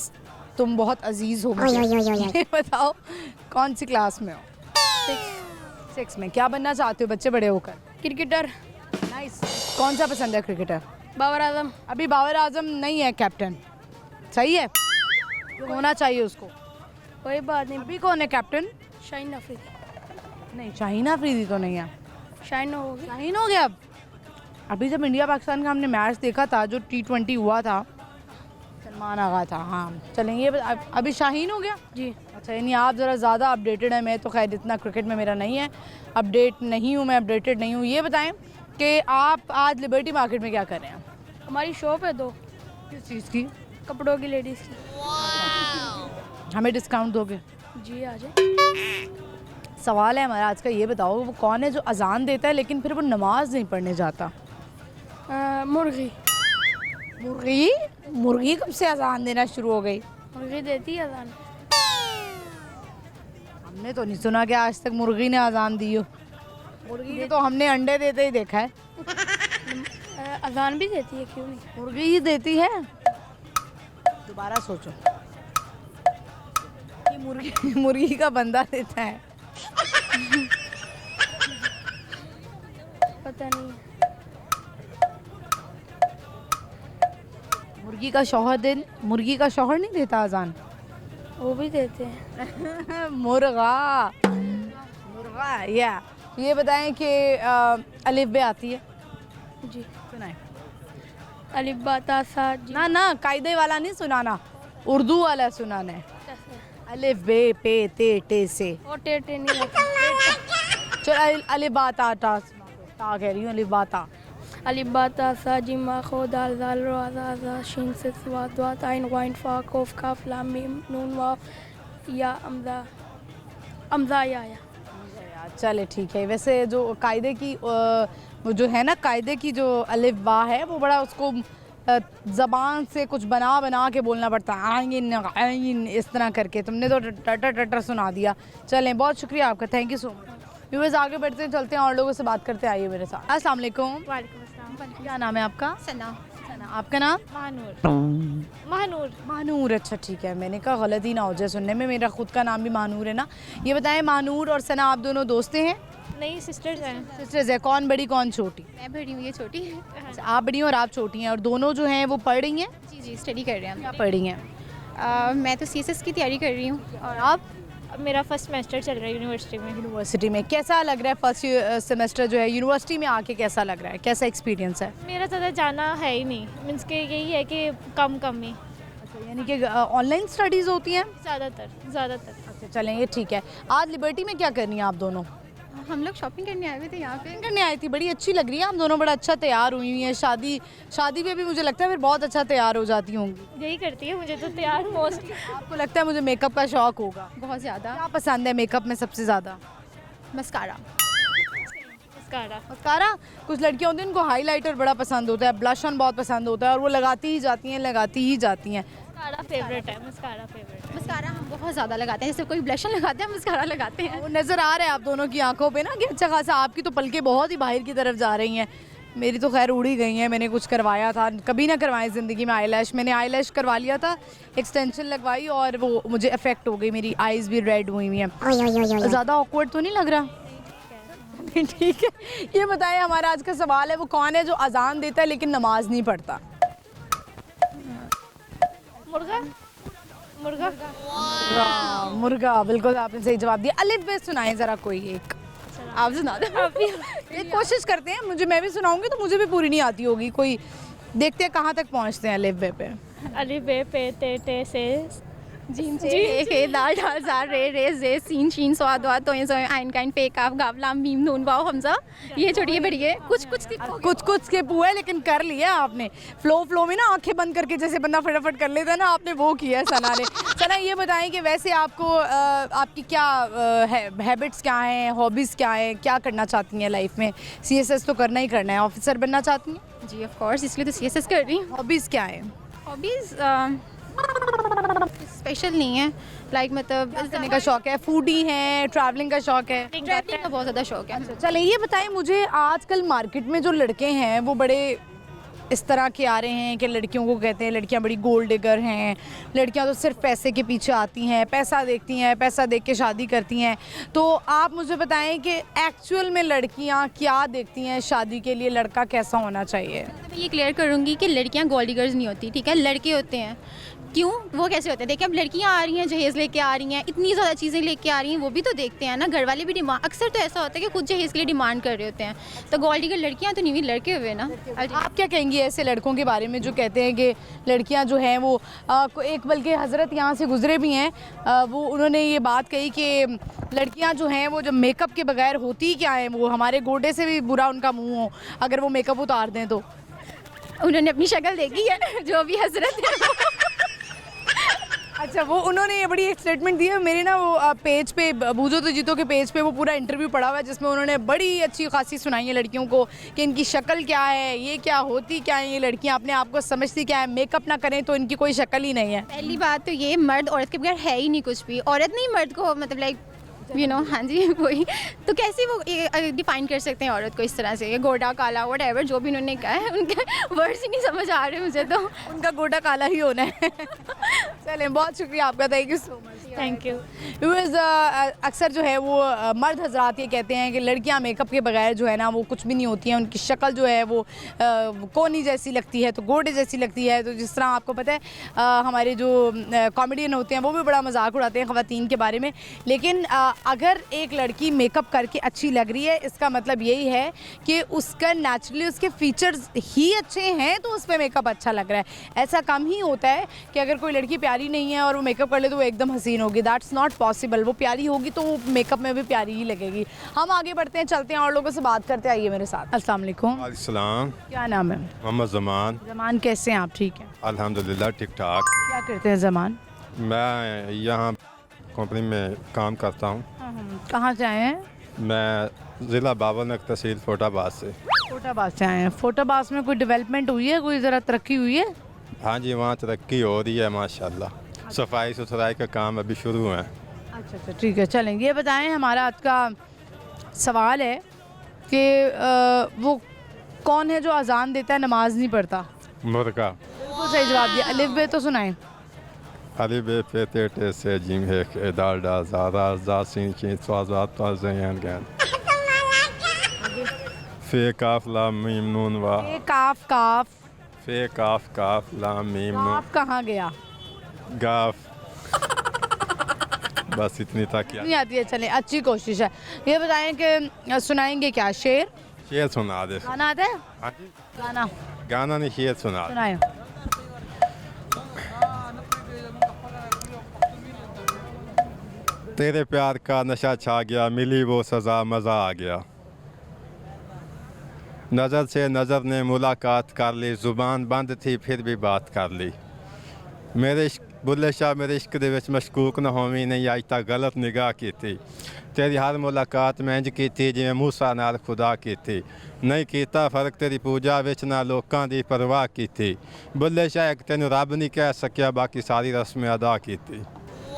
तुम बहुत अजीज़ हो मुझे। ये बताओ कौन सी क्लास में हो? 6 में। क्या बनना चाहते हो बच्चे बड़े होकर? क्रिकेटर। नाइस। कौन सा पसंद है क्रिकेटर? बाबर आजम। अभी बाबर आजम नहीं है कैप्टन, सही है, जो होना चाहिए उसको। कोई बात नहीं। अभी कौन है कैप्टन? शाहीन अफरीदी। नहीं, शाहीन अफरीदी तो नहीं है। शाइन हो गया। शाहीन हो गया अब। अभी जब इंडिया पाकिस्तान का हमने मैच देखा था जो T20 हुआ था, सलमान आगा था, हाँ चलेंगे। अभी शाहीन हो गया जी। अच्छा, यानी आप ज़रा ज़्यादा अपडेटेड है। मैं तो खैर इतना क्रिकेट में मेरा नहीं है, अपडेट नहीं हूँ, मैं अपडेटेड नहीं हूँ। ये बताएं कि आप आज लिबर्टी मार्केट में क्या कर रहे हैं? हमारी शॉप है 2 किस चीज़ की? कपड़ों की, लेडीज़ की। हमें डिस्काउंट दोगे? जी आ जाए। सवाल है हमारा आज का, ये बताओ वो कौन है जो अजान देता है लेकिन फिर वो नमाज नहीं पढ़ने जाता? मुर्गी। मुर्गी? मुर्गी कब से अजान देना शुरू हो गई? मुर्गी देती है अजान। हमने तो नहीं सुना कि आज तक मुर्गी ने अजान दी हो। मुर्गी के तो हमने अंडे देते ही देखा है। अजान भी देती है, क्यों नहीं? मुर्गी ही देती है। दोबारा सोचो, ये मुर्गी मुर्गी का बंदा देता है। पता नहीं। मुर्गी का शौहर नहीं देता अजान? वो भी देते हैं। मुर्गा या। ये बताएं कि अलिफ बे आती है? जी सुनाए। अलिफ बा ता सा जी। ना कायदे वाला नहीं सुनाना, उर्दू वाला सुनाना है। अलिफ बे पे ते टे से। और टेटे नहीं रहता। चल अलिफ बा ता ता कह रही हूँ, अलिफ बा ता। अलिफ बा ता सा जिम मा खो दाल जाल रा जा जा शीन से स्वा द्वा ताइन वाइन फा कोफ काफ लाम मीम नून वाव या अमजा या। चले ठीक है। वैसे जो कायदे की वो जो है ना, कायदे की जो अलिफ बा है वो बड़ा उसको ज़बान से कुछ बना के बोलना पड़ता है, आइन आइन इस तरह करके। तुमने तो टटर सुना दिया। चलें, बहुत शुक्रिया आपका, thank you so much. Viewers आगे बढ़ते हैं, चलते हैं और लोगों से बात करते हैं। आइए मेरे साथ। अस्सलाम वालेकुम। वालेकुम अस्सलाम। क्या नाम है आपका? सना। आपका नाम? महानूर। अच्छा ठीक है, मैंने कहा गलती ना हो जाए सुनने में, मेरा खुद का नाम भी महानूर है ना। ये बताएं, महानूर और सना आप दोनों दोस्तें हैं? नहीं, सिस्टर्स हैं। सिस्टर्स है। कौन बड़ी कौन छोटी? मैं बड़ी हूँ, ये छोटी है। आप बड़ी हैं और आप छोटी हैं, और दोनों जो हैं वो पढ़ रही हैं? जी स्टडी कर रहे हैं क्या हम। पढ़ रही हैं? मैं तो CSS की तैयारी कर रही हूँ। और आप? मेरा फर्स्ट सेमेस्टर चल रहा है यूनिवर्सिटी में। यूनिवर्सिटी में कैसा लग रहा है? फर्स्ट सेमेस्टर जो है यूनिवर्सिटी में आके कैसा लग रहा है, कैसा एक्सपीरियंस है? मेरा ज़्यादा जाना है ही नहीं, मीन्स के यही है कि कम ही। अच्छा, यानी कि ऑनलाइन स्टडीज़ होती हैं ज़्यादातर। अच्छा चलें, ये ठीक है। आज लिबर्टी में क्या करनी है आप दोनों? हम लोग शॉपिंग करने आए हुए थे यहाँ पे। करने आई थी, बड़ी अच्छी लग रही है आप दोनों, बड़ा अच्छा तैयार हुई हैं। शादी में भी मुझे लगता है फिर बहुत अच्छा तैयार हो जाती होंगी। यही करती है, मुझे तो तैयार मोस्टली। आपको लगता है मुझे मेकअप का शौक होगा? बहुत ज़्यादा। क्या पसंद है मेकअप में सबसे ज़्यादा? मस्कारा। मस्कारा। कुछ लड़कियां होती हैं उनको हाईलाइटर बड़ा पसंद होता है, ब्लश ऑन बहुत पसंद होता है, और वो लगाती ही जाती हैं। मस्कारा फेवरेट है। मस्कारा हम बहुत ज़्यादा लगाते हैं, जैसे कोई ब्लशन लगाते हैं, मस्कारा लगाते हैं। वो नज़र आ रहा है आप दोनों की आंखों पे ना कि अच्छा खासा। आपकी तो पलकें बहुत ही बाहर की तरफ जा रही हैं, मेरी तो खैर उड़ी गई हैं। मैंने कुछ करवाया था, कभी ना करवाएं ज़िंदगी में आईलैश। मैंने आईलैश करवा लिया था, एक्सटेंशन लगवाई और वो मुझे इफेक्ट हो गई, मेरी आईज़ भी रेड हुई हुई हैं। ज़्यादा ऑकवर्ड तो नहीं लग रहा? ठीक है। ये बताएं, हमारा आज का सवाल है वो कौन है जो अजान देता है लेकिन नमाज नहीं पढ़ता? मुर्गा, बिल्कुल आपने सही जवाब दिया। अलिफ बे सुनाएं ज़रा कोई एक। आप सुना दो। एक कोशिश करते हैं, मैं भी सुनाऊंगी तो मुझे भी पूरी नहीं आती होगी। कोई देखते हैं कहाँ तक पहुँचते हैं अलिफ बे पे। अलिफ बे पे ते टे से जीम चे हे दाल ढाल जार रे रे जे सीन शीन स्वाद वाद तो आइन काइन पे काफ गाव लाम मीम नून वाव हमजा। ये छोड़िए बढ़िए, कुछ स्किप हुआ है लेकिन कर लिया आपने। फ्लो में ना आंखें बंद करके जैसे बंदा फटाफट कर लेता है ना, आपने वो किया है सना ने। सना ये बताएं कि वैसे आपको आपकी क्या हैबिट्स क्या हैं, हॉबीज़ क्या हैं, क्या करना चाहती हैं लाइफ में? CSS तो करना ही करना है, ऑफिसर बनना चाहती हैं? जी ऑफ कोर्स, इसलिए तो CSS कर रही हूँ। हॉबीज़ क्या है? हॉबीज़ स्पेशल नहीं है, लाइक मतलब करने का शौक है, फूडी है, ट्रैवलिंग का शौक है? ट्रैवलिंग का बहुत ज़्यादा शौक है। चलें ये बताएं मुझे, आजकल मार्केट में जो लड़के हैं वो बड़े इस तरह के आ रहे हैं कि लड़कियों को कहते हैं लड़कियां बड़ी गोल्ड डिगर हैं, लड़कियां तो सिर्फ पैसे के पीछे आती हैं, पैसा देखती हैं, पैसा देख के शादी करती हैं। तो आप मुझे बताएं कि एक्चुअल में लड़कियां क्या देखती हैं शादी के लिए, लड़का कैसा होना चाहिए? मैं ये क्लियर करूँगी कि लड़कियाँ गोल्ड डिगर्स नहीं होती, ठीक है? लड़के होते हैं क्यों, वो कैसे होता है? देखिए अब लड़कियां आ रही हैं, जहेज़ लेके आ रही हैं, इतनी ज़्यादा चीज़ें लेके आ रही हैं, वो भी तो देखते हैं ना। घर वाले भी डिमांड, अक्सर तो ऐसा होता है कि खुद जहेज़ के लिए डिमांड कर रहे होते हैं, तो गोल्ड डिगर लड़कियां तो नहीं हुई, लड़के हुए ना। आप क्या कहेंगी ऐसे लड़कों के बारे में जो कहते हैं कि लड़कियां जो हैं वो एक बल्कि हज़रत यहाँ से गुजरे भी हैं, वो उन्होंने ये बात कही कि लड़कियां जो हैं वो जब मेकअप के बगैर होती क्या हैं, वो हमारे गोडे से भी बुरा उनका मुंह हो अगर वो मेकअप उतार दें तो। उन्होंने अपनी शक्ल देखी है जो भी हजरत है। अच्छा, वो उन्होंने ये बड़ी एक स्टेटमेंट दी है। मेरे ना वो पेज पे, बूझो तो जीतो के पेज पे वो पूरा इंटरव्यू पड़ा हुआ है जिसमें उन्होंने बड़ी अच्छी खासी सुनाई है लड़कियों को कि इनकी शक्ल क्या है, ये क्या होती क्या है, ये लड़कियां अपने आप को समझती क्या है, मेकअप ना करें तो इनकी कोई शक्ल ही नहीं है। पहली बात तो ये, मर्द औरत के बगैर है ही नहीं कुछ भी। औरत नहीं मर्द को मतलब लाइक हाँ जी वही, तो कैसे वो डिफाइन कर सकते हैं औरत को इस तरह से, ये गोडा काला व्हाटएवर जो भी उन्होंने कहा है, उनके वर्ड्स ही नहीं समझ आ रहे मुझे तो। उनका गोडा काला ही होना है। चलें, बहुत शुक्रिया आपका, thank you so much. Thank you. Because अक्सर जो है वो मर्द हजरात ये कहते हैं कि लड़कियां मेकअप के बगैर जो है ना वो कुछ भी नहीं होती हैं, उनकी शक्ल जो है वो कोनी जैसी लगती है, तो गोडे जैसी लगती है। तो जिस तरह आपको पता है हमारे जो कॉमेडियन होते हैं वो भी बड़ा मजाक उड़ाते हैं ख़वातीन के बारे में, लेकिन अगर एक लड़की मेकअप करके अच्छी लग रही है इसका मतलब यही है कि उसका नेचुरली उसके फीचर्स ही अच्छे हैं तो उस पर मेकअप अच्छा लग रहा है। ऐसा कम ही होता है कि अगर कोई लड़की प्यारी नहीं है और वो मेकअप कर ले तो वो एकदम हसीन होगी, दैट्स नॉट पॉसिबल। वो प्यारी होगी तो वो मेकअप में भी प्यारी ही लगेगी। हम आगे बढ़ते हैं, चलते हैं और लोगों से बात करते, आइए मेरे साथ। अस्सलाम वालेकुम। अस्सलाम। क्या नाम है? मोहम्मद जमान। जमान, कैसे हैं आप? ठीक है अल्हम्दुलिल्लाह, ठीक ठाक। क्या करते हैं जमान? मैं यहाँ कंपनी में काम करता हूँ। कहाँ से आए हैं? मैं ज़िला बाबरनगर तहसील फोटाबाद से। फोटाबाद से आए हैं। फोटाबाद में कोई डेवलपमेंट हुई है, कोई ज़रा तरक्की हुई है? हाँ जी, वहाँ तरक्की हो रही है माशाल्लाह। सफाई सुथराई का काम अभी शुरू है। अच्छा अच्छा, ठीक है। चलें, ये बताएं, हमारा आज का सवाल है कि वो कौन है जो अजान देता है नमाज नहीं पढ़ता? मुर्गा। बिल्कुल सही जवाब दिया। अलिफ बे तो सुनाएं। अली बे पे ते टे से जिम है के दाल डा ज़ारा ज़ा सिन ची स्वाज़ात ता ज़यन गैन फे काफ लाम मीम नून वा फे काफ काफ फे काफ काफ लाम मीम नून काफ कहाँ गया? गाफ। बस इतनी तक नहीं आती है। चलें, अच्छी कोशिश है। ये बताएं कि सुनाएंगे क्या? शेर? शेर सुना दे। गाना आता है? हाँ जी, गाना गाना नहीं, शेर सुना। सुनाए। तेरे प्यार का नशा छा गया, मिली वो सज़ा, मज़ा आ गया। नज़र से नज़र ने मुलाकात कर ली, ज़ुबान बंद थी फिर भी बात कर ली। मेरे इश्क बुल्ले शाह मेरे इश्क दे विच मशकूक न होवी, नहीं अज तक गलत निगाह की थी। तेरी हर मुलाकात मैं इंज की थी जिवें मूसा नाल खुदा की थी। नहीं कीता फर्क तेरी पूजा विच ना लोकां दी परवाह की थी। बुल्ले शाह एक तेनू रब नहीं कह सकिया, बाकी सारी रस्में अदा की थी।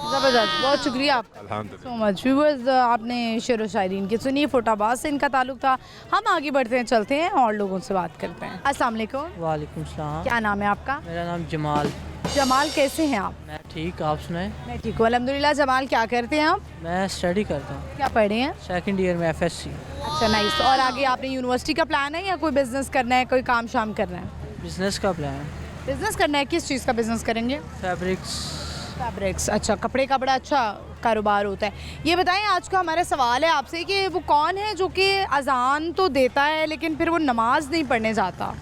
ज़बरदस्त, बहुत शुक्रिया आपका, अल्हम्दुलिल्लाह। So much. व्यूअर्स, आपने शेर व शायरी इनकी सुनी, फोटाबाद से इनका ताल्लुक था। हम आगे बढ़ते हैं, चलते हैं और लोगों से बात करते हैं। अस्सलाम वालेकुम। वालेकुम सलाम। क्या नाम है आपका? मेरा नाम जमाल। जमाल, कैसे हैं आप? मैं ठीक, आप सुनाएं? मैं ठीक हूँ अल्हम्दुलिल्लाह। जमाल, क्या करते हैं आप? मैं स्टडी करता हूँ। क्या पढ़े हैं? सेकंड ईयर में FSC। अच्छा, नाइस। और आगे आपने यूनिवर्सिटी का प्लान है या कोई बिजनेस करना है, कोई काम शाम करना है? बिजनेस का प्लान। बिजनेस करना है। किस चीज़ का बिजनेस करेंगे? फैब्रिक्स। अच्छा, कपड़े का बड़ा अच्छा कारोबार होता है। ये बताएं, आज का हमारा सवाल है आपसे कि वो कौन है जो कि अजान तो देता है लेकिन फिर वो नमाज नहीं पढ़ने जाता?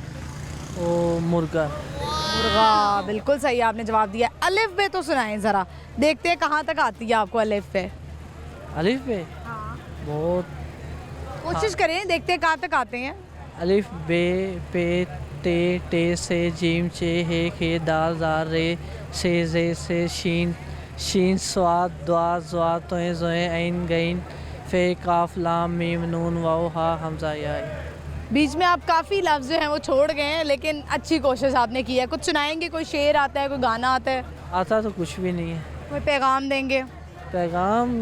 ओ मुर्गा। मुर्गा, बिल्कुल सही आपने जवाब दिया। अलिफ बे तो सुनाएं ज़रा, देखते हैं कहाँ तक आती है आपको अलिफ बे। अलिफ बे? हाँ, बहुत कोशिश करें, देखते हैं कहाँ तक आते हैं। अलिफ बे पे ते टे से जीम चे हे खे दाल ज़ार रे से जे से शीन शीन स्वाद द्वा ज़्वा तोए ज़ोए ऐन गैन फे काफ लाम मीम नून वाओ हा हमज़ा या। बीच में आप काफ़ी लफ्ज़ जो हैं वो छोड़ गए हैं, लेकिन अच्छी कोशिश आपने की है। कुछ सुनाएंगे? कोई शेर आता है, कोई गाना आता है? आता तो कुछ भी नहीं है। कोई पैगाम देंगे? पैगाम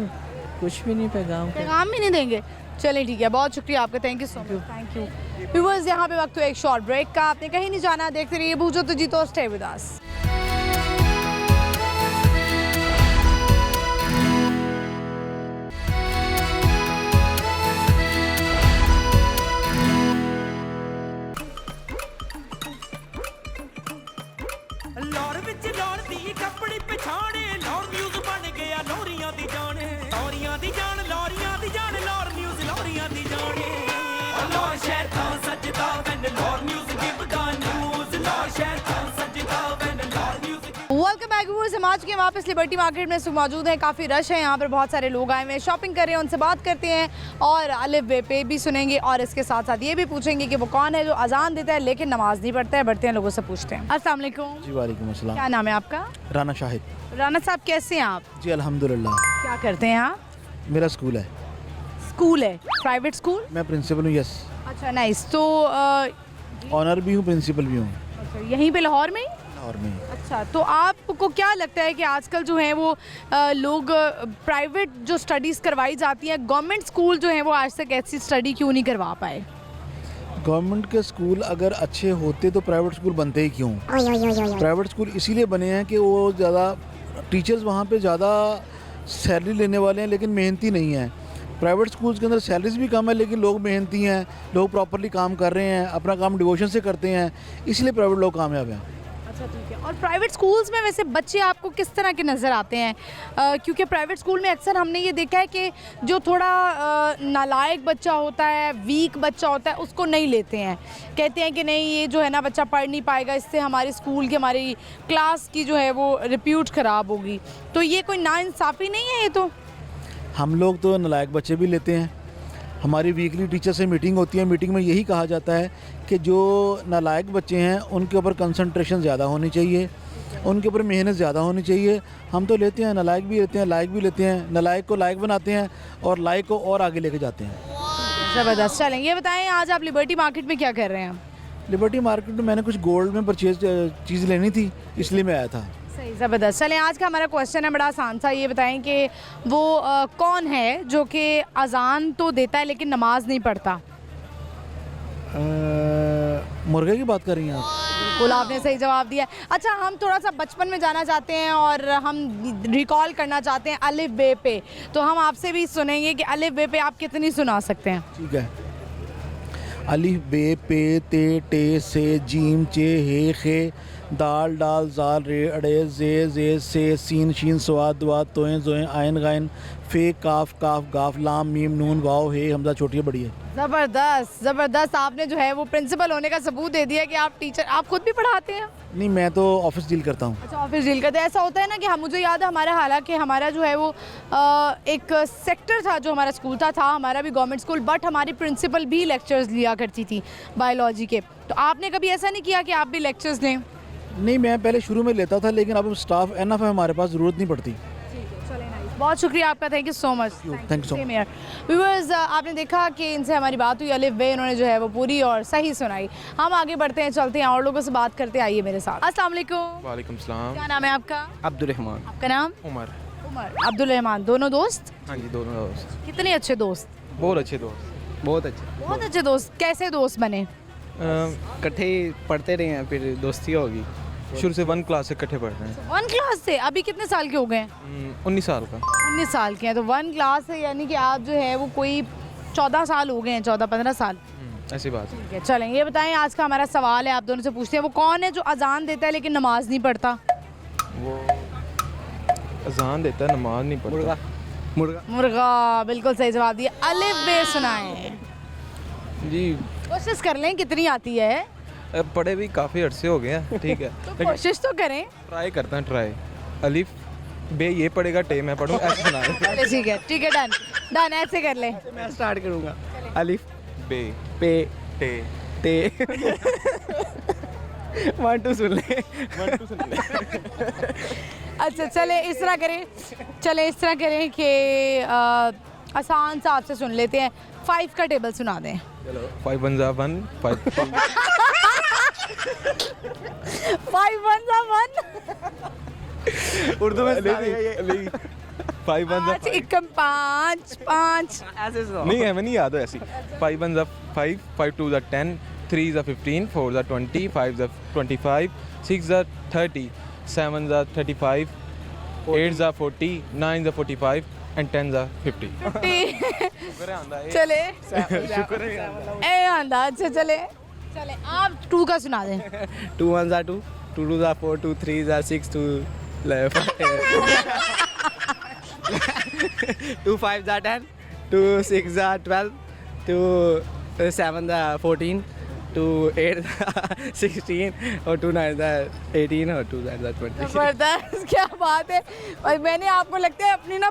कुछ भी नहीं, पैगाम भी नहीं देंगे। चलिए ठीक है, बहुत शुक्रिया आपका, thank you so much. Thank you viewers. यहाँ पे वक्त हुआ एक शॉर्ट ब्रेक का, आपने कहीं नहीं जाना, देखते रहिए बूझो तो जीतो, स्टे विद अस। लाहौर विच दौड़दी आ चुके हैं वापस लिबर्टी मार्केट में, मौजूद हैं, काफ़ी रश है यहाँ पर, बहुत सारे लोग आए हुए हैं, शॉपिंग कर रहे हैं, उनसे बात करते हैं और अलिफ बे पे भी सुनेंगे और इसके साथ साथ ये भी पूछेंगे कि वो कौन है जो अजान देता है लेकिन नमाज नहीं पढ़ता है। बढ़ते हैं, लोगों से पूछते हैं। अस्सलाम वालेकुम। जी वालेकुम अस्सलाम। क्या नाम है आपका? राना शाहिद। राना साहब कैसे हैं आप? जी अल्हम्दुलिल्लाह। क्या करते हैं आप? मेरा स्कूल है। स्कूल है, प्राइवेट स्कूल? मैं प्रिंसिपल हूँ। यस। अच्छा नाइस। तो ऑनर भी हूँ, प्रिंसिपल भी हूँ। अच्छा, यहीं पे लाहौर में? लाहौर में। अच्छा, तो आपको क्या लगता है कि आजकल जो है वो लोग प्राइवेट जो स्टडीज़ करवाई जाती हैं, गवर्नमेंट स्कूल जो है वो आज तक ऐसी स्टडी क्यों नहीं करवा पाए? गवर्नमेंट के स्कूल अगर अच्छे होते तो प्राइवेट स्कूल बनते ही क्यों? प्राइवेट स्कूल इसीलिए बने हैं कि वो ज़्यादा टीचर्स वहाँ पे ज़्यादा सैलरी लेने वाले हैं लेकिन मेहनती नहीं हैं। प्राइवेट स्कूल्स के अंदर सैलरीज भी कम है लेकिन लोग मेहनती हैं, लोग प्रॉपरली काम कर रहे हैं, अपना काम डिवोशन से करते हैं, इसलिए प्राइवेट लोग कामयाब हैं। अच्छा ठीक है। और प्राइवेट स्कूल्स में वैसे बच्चे आपको किस तरह के नज़र आते हैं? क्योंकि प्राइवेट स्कूल में अक्सर हमने ये देखा है कि जो थोड़ा नालायक बच्चा होता है, वीक बच्चा होता है, उसको नहीं लेते हैं, कहते हैं कि नहीं ये जो है ना बच्चा पढ़ नहीं पाएगा, इससे हमारे स्कूल की हमारी क्लास की जो है वो रिप्यूट ख़राब होगी। तो ये कोई नाइंसाफ़ी नहीं है? ये तो हम लोग तो नालायक बच्चे भी लेते हैं। हमारी वीकली टीचर से मीटिंग होती है, मीटिंग में यही कहा जाता है कि जो नालायक बच्चे हैं उनके ऊपर कंसंट्रेशन ज़्यादा होनी चाहिए, उनके ऊपर मेहनत ज़्यादा होनी चाहिए। हम तो लेते हैं, नालायक भी लेते हैं, लायक भी लेते हैं, नालायक को लायक बनाते हैं और लायक को और आगे लेके जाते हैं। ज़बरदस्त। चलें, ये बताएं आज आप लिबर्टी मार्केट में क्या कर रहे हैं? लिबर्टी मार्केट में मैंने कुछ गोल्ड में परचेज चीज़ लेनी थी, इसलिए मैं आया था। सही, ज़बरदस्त। चलें, आज का हमारा क्वेश्चन है बड़ा आसान सा। ये बताएं कि वो कौन है जो कि अजान तो देता है लेकिन नमाज नहीं पढ़ता? मुर्गे की बात कर रही हैं आप? बिल्कुल, आपने सही जवाब दिया। अच्छा, हम थोड़ा सा बचपन में जाना चाहते हैं और हम रिकॉल करना चाहते हैं अलिफ बे पे, तो हम आपसे भी सुनेंगे कि अलिफ बे पे आप कितनी सुना सकते हैं? ठीक है। अलिफ बे पे ते टे से जीम चे हे खे दाल डाल जाल रे अड़े जे से सीन शीन स्वाद दुआत तोएं जोएं आयन गायन फे काफ काफ गाफ लाम मीम नून वाव हे हमजा छोटी है बड़ी है। ज़बरदस्त ज़बरदस्त। आपने जो है वो प्रिंसिपल होने का सबूत दे दिया कि आप टीचर, आप खुद भी पढ़ाते हैं? नहीं, मैं तो ऑफिस डील करता हूँ। अच्छा, ऑफिस डील करते हैं। ऐसा होता है ना कि हम, मुझे याद है हमारा, हालांकि हमारा जो है वो एक सेक्टर था जो हमारा स्कूल था हमारा भी गवर्नमेंट स्कूल, बट हमारी प्रिंसिपल भी लेक्चर्स लिया करती थी बायोलॉजी के। तो आपने कभी ऐसा नहीं किया कि आप भी लेक्चर्स लें? नहीं, मैं पहले शुरू में लेता था लेकिन अब स्टाफ एनफ है, हमारे पास ज़रूरत नहीं पड़ती। बहुत शुक्रिया आपका, thank you so much. Thank you so much. Viewers, आपने देखा कि इनसे हमारी बात हुई, अलिफ बे इन्होंने जो है वो पूरी और सही सुनाई। हम आगे बढ़ते हैं, चलते हैं और लोगों से बात करते, आइए मेरे साथ। अस्सलाम वालेकुम। वालेकुम सलाम। क्या नाम है आपका? अब्दुल रहमान। आपका नाम? उमर। उमर, अब्दुल रहमान। दोनों दोस्त? हाँ जी, दोनों दोस्त। कितने अच्छे दोस्त? बहुत अच्छे दोस्त, बहुत अच्छे। बहुत अच्छे दोस्त। कैसे दोस्त बने? इकट्ठे पढ़ते रहे हैं, फिर दोस्ती होगी। शुरू से 1 क्लास से इकट्ठे पढ़ते हैं। 1 क्लास से? अभी कितने साल के हो गए? 19 साल का। 19 साल के हैं, तो 1 क्लास से यानी कि आप जो है वो कोई 14 साल हो गए हैं, 14-15 साल। ऐसी बात है। ठीक है, चलें, ये बताएं, आज का हमारा सवाल है, आप दोनों से पूछते हैं, वो कौन है जो अजान देता है लेकिन नमाज नहीं पढ़ता? वो अजान देता है, नमाज नहीं पढ़ता। मुर्गा। मुर्गा, बिल्कुल सही जवाब दिया। अलिफ बे सुनाएं जी। कोशिश कर लें, कितनी आती है? पढ़े भी काफ़ी अरसे हो गए हैं। ठीक है, तो कोशिश तो करें। ट्राई करते हैं, ट्राई। अलिफ बे ये पढ़ेगा, टे मैं पढ़ूँ, ऐसे सुना। ठीक है, डन डन, ऐसे कर ले। मैं स्टार्ट करूँगा। अलिफ बे पे टे टे 1 2 सुन ले, 1 2 सुन ले। अच्छा, चले इस तरह करें कि आसान सा आपसे सुन लेते हैं। 5 का टेबल सुना दें। चलो, 5 1 जा 1 5 5 1 जा 1 उर्दू में 5 1 जा 5 5 ऐसे नहीं है, मैं नहीं याद है ऐसी। 5 1 जा 5 5 2 जा 10 3 जा 15 4 जा 20 5 जा 25 6 जा 30 7 जा 35 8 जा 40 9 जा 45 and 10 जा 50। चले, शुक्र है। आंदा। अच्छा, चले आप 2 का सुना दें। 2 1 जा 2 2 2 जा 4 2 3 जा 6 2 2 5 जा 10 2 6 जा 12 2 7 जा 14 2 8 16 और 2 9 18 और 2 20. जबरदस्त, क्या बात है। और मैंने आपको लगता है अपनी ना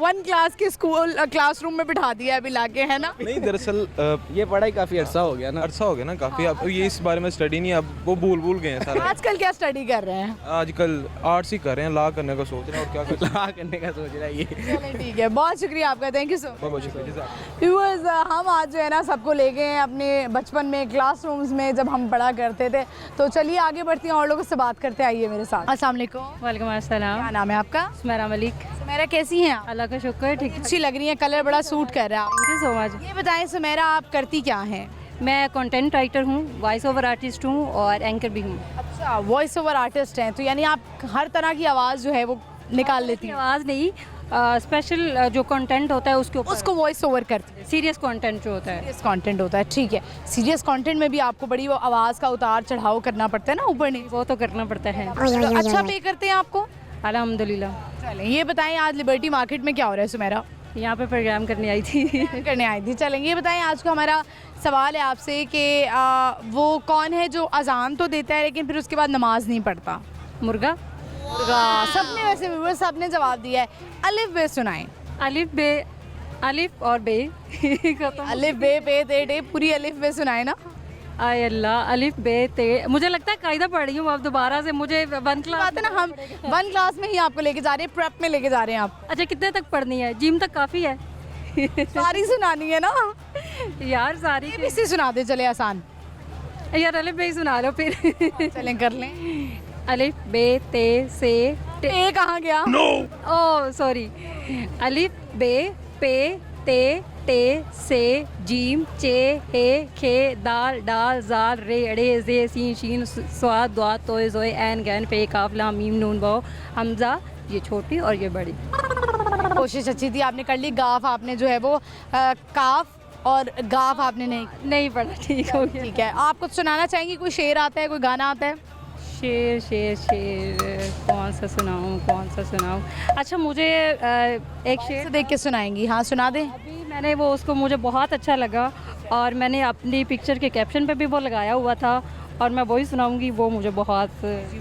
1 क्लास के स्कूल क्लासरूम में बिठा दिया अभी लाके, है ना? नहीं, दरअसल ये पढ़ाई काफ़ी अर्सा हो गया ना। अरसा हो गया ना काफ़ी, अब ये इस बारे में स्टडी नहीं, अब वो भूल गए हैं सारा। आजकल क्या स्टडी कर रहे हैं? आजकल आर्ट्स ही कर रहे हैं, लॉ करने का सोच रहे हैं और क्या कर ला करने का सोच रहा है ये। चलें ठीक है, बहुत शुक्रिया आपका, थैंक यू सो मच। बहुत शुक्रिया। व्यूअर्स, हम आज जो है ना सबको ले गए हैं अपने बचपन में क्लासरूम्स में जब हम पढ़ा करते थे। तो चलिए आगे बढ़ती हैं और लोगों से बात करते, आइए मेरे साथ। अस्सलाम वालेकुम। वालेकुम अस्सलाम। क्या नाम है आपका? सुमेरा मलिक। सुमेरा, कैसी हैं आप? अल्लाह का शुक्र, ठीक है। अच्छी लग रही है, कलर बड़ा सूट कर रहा है। Thank you so much. ये बताएं सुमेरा, आप करती क्या हैं? मैं कंटेंट राइटर हूँ, वॉइस ओवर आर्टिस्ट हूँ और एंकर भी हूँ। अच्छा, वॉइस ओवर आर्टिस्ट हैं, तो यानी आप हर तरह की आवाज़ जो है वो निकाल लेती हैं? आवाज़ नहीं, स्पेशल जो कंटेंट होता है उसके ऊपर, उसको वॉइस ओवर करती हैं? सीरियस कंटेंट जो होता है। सीरियस कंटेंट होता है, ठीक है। सीरियस कंटेंट में भी आपको बड़ी वो आवाज़ का उतार चढ़ाव करना पड़ता है ना, ऊपर नहीं? वो तो करना पड़ता है। तो अच्छा पे करते हैं आपको? अल्हम्दुलिल्लाह। चलें, ये बताएं आज लिबर्टी मार्केट में क्या हो रहा है सुमेरा? यहाँ पे प्रोग्राम करने आई थी। करने आई थी। चलें, ये बताएं आज को हमारा सवाल है आपसे कि वो कौन है जो अजान तो देता है लेकिन फिर उसके बाद नमाज नहीं पढ़ता? मुर्गा। मुर्गा, सबने वैसे व्यूअर्स सबने जवाब दिया है। अलिफ बे सुनाएं। अलिफ बे, अलिफ और बे। अलिफ बे पे ते टे, पूरी अलिफ बे सुनाए ना। आय अल्लाह, अलिफ बे ते, मुझे लगता है कायदा पढ़ रही हूँ अब दोबारा से। मुझे 1 क्लास बात है ना, हम 1 क्लास में ही आपको लेके जा रहे हैं, प्रेप में लेके जा रहे हैं आप। अच्छा, कितने तक पढ़नी है? जिम तक काफ़ी है? सारी सुनानी है ना यार, सारी इसी सुना दे, चले आसान। यार अलिफ बे सुना लो फिर। चलें कर लें। अलिफ बे ते से टे कहाँ गया? Oh sorry. अलिफ बे पे ते टे से जीम चे हे खे दाल डाल जाल रे अड़े जे सीन शीन स्वाद द्वा तोय जोय ऐन गैन पे काफ लाम मीम नून वाव हमजा, ये छोटी और ये बड़ी। कोशिश अच्छी थी, आपने कर ली। गाफ आपने जो है वो काफ और गाफ आपने नहीं पढ़ा, ठीक हो गया। ठीक है, आप कुछ सुनाना चाहेंगी? कोई शेर आता है, कोई गाना आता है? शेर शेर शेर कौन सा सुनाऊँ? अच्छा, मुझे एक शेर देख के सुनाएंगी? हाँ सुना दें। अभी मैंने वो, उसको मुझे बहुत अच्छा लगा और मैंने अपनी पिक्चर के कैप्शन पे भी वो लगाया हुआ था और मैं वही सुनाऊंगी। वो मुझे बहुत,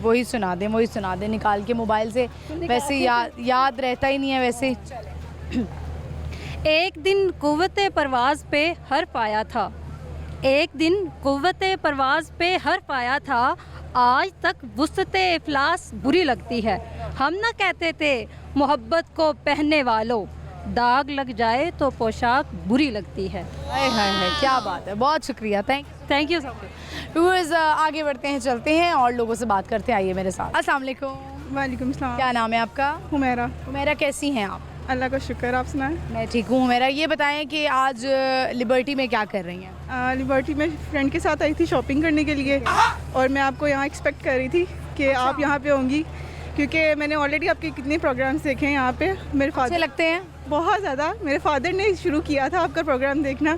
वही सुना दें निकाल के मोबाइल से। वैसे याद रहता ही नहीं है वैसे। एक दिन कुव्वते परवाज़ पे हर्फ आया था, एक दिन कुव्वते परवाज़ पे हर्फ आया था, आज तक वुसअते इफ्लास बुरी लगती है। हम ना कहते थे मोहब्बत को पहनने वालों, दाग लग जाए तो पोशाक बुरी लगती है। हाय हाय हाय, क्या बात है, बहुत शुक्रिया, thank you so much. Viewers, आगे बढ़ते हैं, चलते हैं और लोगों से बात करते हैं, आइए मेरे साथ। अस्सलाम वालेकुम। वालेकुम सलाम। क्या नाम है आपका? हुमैरा। हुमैरा, कैसी हैं आप? अल्लाह का शुक्र, आप सुनाएं? मैं ठीक हूँ। हुमैरा, ये बताएं कि आज लिबर्टी में क्या कर रही हैं? लिबर्टी में फ्रेंड के साथ आई थी शॉपिंग करने के लिए और मैं आपको यहाँ एक्सपेक्ट कर रही थी कि आप यहाँ पे होंगी, क्योंकि मैंने ऑलरेडी आपके कितने प्रोग्राम्स देखे हैं यहाँ पे। मेरे फादर लगते हैं बहुत ज़्यादा। मेरे फादर ने शुरू किया था आपका प्रोग्राम देखना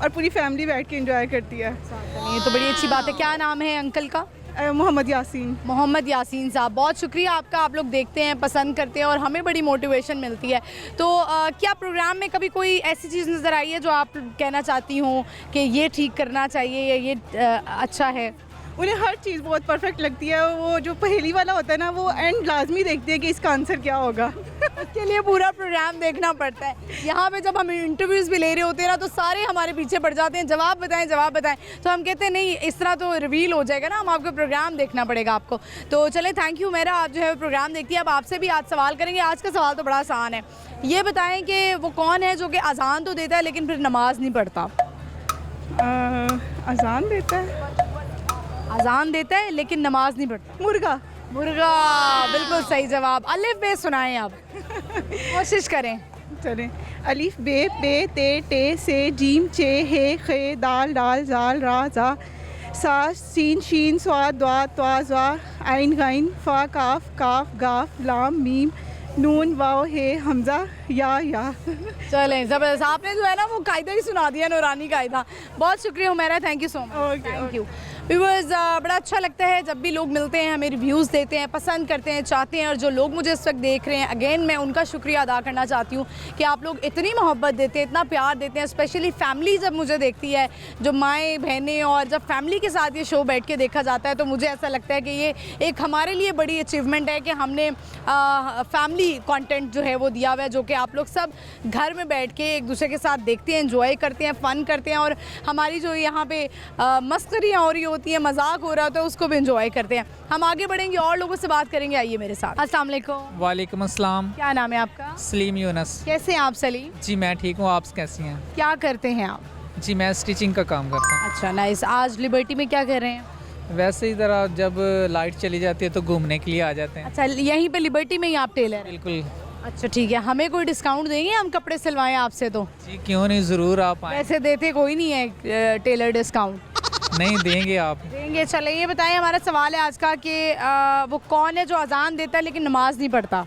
और पूरी फैमिली बैठ के एंजॉय करती है। ये तो बड़ी अच्छी बात है। क्या नाम है अंकल का? मोहम्मद यासीन। मोहम्मद यासीन साहब, बहुत शुक्रिया आपका। आप लोग देखते हैं, पसंद करते हैं और हमें बड़ी मोटिवेशन मिलती है। तो क्या प्रोग्राम में कभी कोई ऐसी चीज़ नज़र आई है जो आप कहना चाहती हों कि ये ठीक करना चाहिए या ये अच्छा है? उन्हें हर चीज़ बहुत परफेक्ट लगती है। वो जो पहेली वाला होता है ना, वो एंड लाजमी देखते हैं कि इसका आंसर क्या होगा। उसके लिए पूरा प्रोग्राम देखना पड़ता है। यहाँ पे जब हम इंटरव्यूज़ भी ले रहे होते हैं ना, तो सारे हमारे पीछे पड़ जाते हैं, जवाब बताएं। तो हम कहते हैं नहीं, इस तरह तो रिवील हो जाएगा ना, हम आपको प्रोग्राम देखना पड़ेगा आपको। तो चले, थैंक यू मेरा, आप जो है प्रोग्राम देखती है। अब आपसे भी आज सवाल करेंगे। आज का सवाल तो बड़ा आसान है। ये बताएँ कि वो कौन है जो कि अजान तो देता है लेकिन फिर नमाज नहीं पढ़ता? अजान देता है, अजान देता है लेकिन नमाज नहीं पढ़ता। मुर्गा। मुर्गा, बिल्कुल सही जवाब। अलिफ बे सुनाएं आप। कोशिश करें। चलें। अलिफ बे पे ते टे से जीम चे हे खे दाल डाल जाल रा जा सा सीन शीन स्वाद द्वा त्वा ज़ा आइन गाइन फा काफ काफ गाफ लाम मीम नून वाव हे हमजा या। चलें, ज़बरदस्त। आपने जो है ना वो कायदा ही सुना दिया, नूरानी कायदा। बहुत शुक्रिया Humaira, thank you so much. Thank you. Viewers बड़ा अच्छा लगता है जब भी लोग मिलते हैं, हमें रिव्यूज़ देते हैं, पसंद करते हैं, चाहते हैं। और जो लोग मुझे इस वक्त देख रहे हैं, अगेन मैं उनका शुक्रिया अदा करना चाहती हूँ कि आप लोग इतनी मोहब्बत देते हैं, इतना प्यार देते हैं। स्पेशली फैमिली जब मुझे देखती है, जो माएँ बहनें, और जब फैमिली के साथ ये शो बैठ के देखा जाता है तो मुझे ऐसा लगता है कि ये एक हमारे लिए बड़ी अचीवमेंट है कि हमने फैमिली कंटेंट जो है वो दिया हुआ है, जो कि आप लोग सब घर में बैठ के एक दूसरे के साथ देखते हैं, एंजॉय करते हैं, फ़न करते हैं। और हमारी जो यहाँ पे मस्करियाँ हो रही होती हैं, मजाक हो रहा होता है, उसको भी एंजॉय करते हैं। हम आगे बढ़ेंगे और लोगों से बात करेंगे, आइए मेरे साथ। अस्सलाम वालेकुम। वालेकुम अस्सलाम। क्या नाम है आपका? सलीम यूनस। कैसे हैं आप सलीम? जी मैं ठीक हूँ, आप कैसी हैं? क्या करते हैं आप? जी मैं स्टिचिंग का काम करता हूँ। अच्छा नाइस। आज लिबर्टी में क्या कर रहे हैं? वैसे ही ज़रा जब लाइट चली जाती है तो घूमने के लिए आ जाते हैं। अच्छा, यहीं पे लिबर्टी में ही आप टेलर हैं? बिल्कुल। अच्छा ठीक है, हमें कोई डिस्काउंट देंगे? हम कपड़े सिलवाएं आपसे तो? जी क्यों नहीं, ज़रूर आप आएँ। वैसे देते कोई नहीं है टेलर डिस्काउंट? नहीं देंगे आप। देंगे। चले ये बताएं, हमारा सवाल है आज का कि वो कौन है जो अजान देता है लेकिन नमाज नहीं पढ़ता?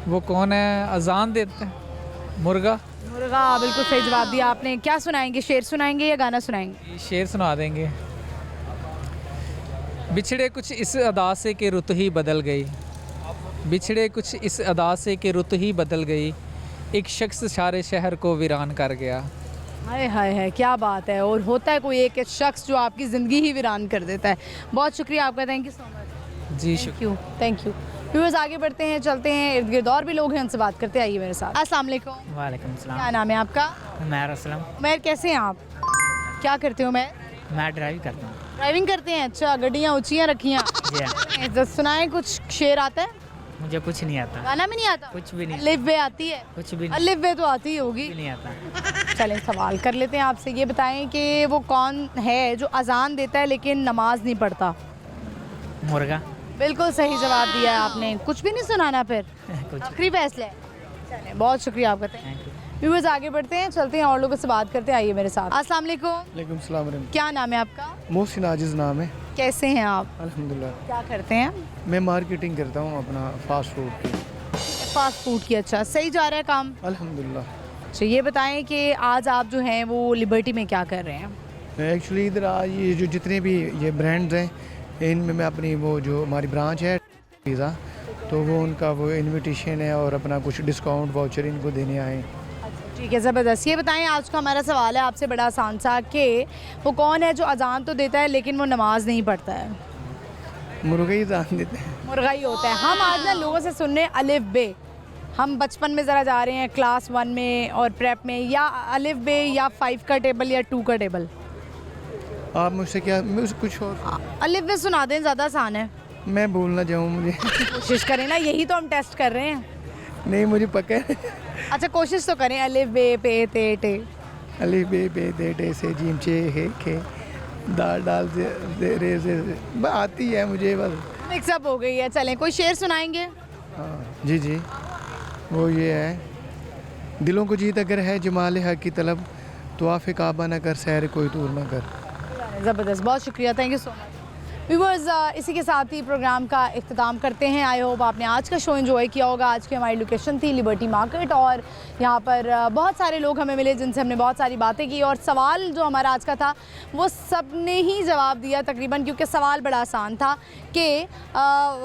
वो कौन है अजान देते हैं? मुर्गा। मुर्गा, बिल्कुल सही जवाब दिया आपने। क्या सुनाएंगे, शेर सुनाएंगे या गाना सुनाएंगे? शेर सुना देंगे। बिछड़े कुछ इस अदा से कि रुत ही बदल गई, बिछड़े कुछ इस अदा से कि रुत ही बदल गई, एक शख्स सारे शहर को वीरान कर गया। हाय हाय हाय, क्या बात है। और होता है कोई एक शख्स जो आपकी ज़िंदगी ही वीरान कर देता है। बहुत शुक्रिया आपका, थैंक यू सो मच। जी थैंक यू। व्यूअर्स आगे बढ़ते हैं, चलते हैं, इर्द गिर्द और भी लोग हैं, उनसे बात करते हैं, आइए मेरे साथ। अस्सलाम वालेकुम। वालेकुम सलाम। क्या नाम है आपका? उमैर असलम। उमैर, कैसे हैं आप? क्या करते हो? मैं ड्राइव करता हूँ। ड्राइविंग करते हैं? अच्छा, गड्डियाँ ऊँचियाँ रखियाँ। जी सुनाएं, कुछ शेर आता है? मुझे कुछ नहीं आता। गाना भी नहीं आता? कुछ भी नहीं। अलिफ बे आती है? कुछ भी नहीं। अलिफ बे तो आती ही होगी। नहीं आता। चलें सवाल कर लेते हैं आपसे। ये बताएं कि वो कौन है जो अजान देता है लेकिन नमाज नहीं पढ़ता? मुर्गा। बिल्कुल सही जवाब दिया है आपने। कुछ भी नहीं सुनाना फिर? आखिरी फैसला है। चलें, बहुत शुक्रिया आपका, थैंक यू। व्यूअर्स आगे बढ़ते हैं, चलते हैं और लोगों से बात करते हैं, आइए मेरे साथ। अस्सलाम वालेकुम। वालेकुम सलाम। क्या नाम है आपका? मोहसिन आजिज़ नाम है। कैसे हैं आप? अल्हम्दुलिल्लाह। क्या करते हैं? मैं मार्केटिंग करता हूँ अपना फास्ट फूड की। फास्ट फूड की। अच्छा, सही जा रहा है काम? अल्हम्दुलिल्लाह। अच्छा, ये बताएं कि आज आप जो हैं वो लिबर्टी में क्या कर रहे हैं? एक्चुअली इधर आज ये जो जितने भी ये ब्रांड्स हैं, इनमें मैं अपनी वो जो हमारी ब्रांच है पिज़्ज़ा, तो वो उनका वो इन्विटेशन है और अपना कुछ डिस्काउंट वाउचर इनको देने आए। ठीक है, ज़बरदस्त। ये बताएं, आज का हमारा सवाल है आपसे बड़ा आसान सा कि वो कौन है जो अजान तो देता है लेकिन वो नमाज नहीं पढ़ता है? मुर्गा ही अजान देते हैं। मुर्गा ही होता है। हम आज ना लोगों से सुन रहे हैं अलिफ बे। हम बचपन में ज़रा जा रहे हैं क्लास 1 में और प्रेप में, या अलिफ बे या 5 का टेबल या 2 का टेबल। आप मुझसे क्या, मुझसे कुछ और? अलिफ बे सुना दें, ज़्यादा आसान है। मैं बोलना चाहूँ, मुझे कोशिश करें ना, यही तो हम टेस्ट कर रहे हैं। नहीं मुझे पक्का है। अच्छा कोशिश तो करें। अलिफ बे पे ते टे। अलिफ बे पे ते टे से जीम चे हे खे दाल डाल से रे से आती है मुझे, बस मिक्सअप हो गई है। चलें, कोई शेर सुनाएंगे? हाँ जी जी, वो ये है, दिलों को जीत अगर है जमाल हक की तलब, तो आफ़ काबा न कर सैर कोई दूर न कर। ज़बरदस्त, बहुत शुक्रिया, thank you so much. Viewers इसी के साथ ही प्रोग्राम का इख्तिताम करते हैं। आई होप आपने आज का शो एंजॉय किया होगा। आज की हमारी लोकेशन थी लिबर्टी मार्केट और यहाँ पर बहुत सारे लोग हमें मिले जिनसे हमने बहुत सारी बातें की। और सवाल जो हमारा आज का था वो सब ने ही जवाब दिया तकरीबन, क्योंकि सवाल बड़ा आसान था कि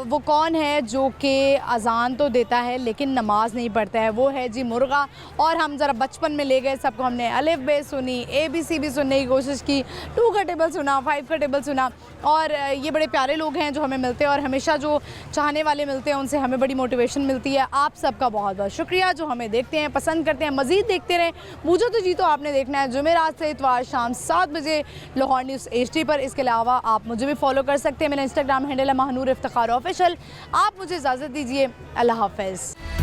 वो कौन है जो कि अजान तो देता है लेकिन नमाज नहीं पढ़ता है? वो है जी मुर्गा। और हम ज़रा बचपन में ले गए सबको, हमने अलिफ बे सुनी, ABC भी सुनने की कोशिश की, 2 का टेबल सुना, 5 का टेबल सुना। और ये बड़े प्यारे लोग हैं जो हमें मिलते हैं और हमेशा जो चाहने वाले मिलते हैं उनसे हमें बड़ी मोटिवेशन मिलती है। आप सबका बहुत बहुत शुक्रिया जो हमें देखते हैं, पसंद करते हैं। मज़ीद देखते रहें। बूझो तो जी तो आपने देखना है जुमेरात से इतवार शाम 7 बजे लाहौर न्यूज़ HD पर। इसके अलावा आप मुझे भी फॉलो कर सकते हैं। मेरा इंस्टाग्राम हैंडल है महानूर इफ्तिखार ऑफिशियल। आप मुझे इजाज़त दीजिए, अल्लाह हाफ़िज़।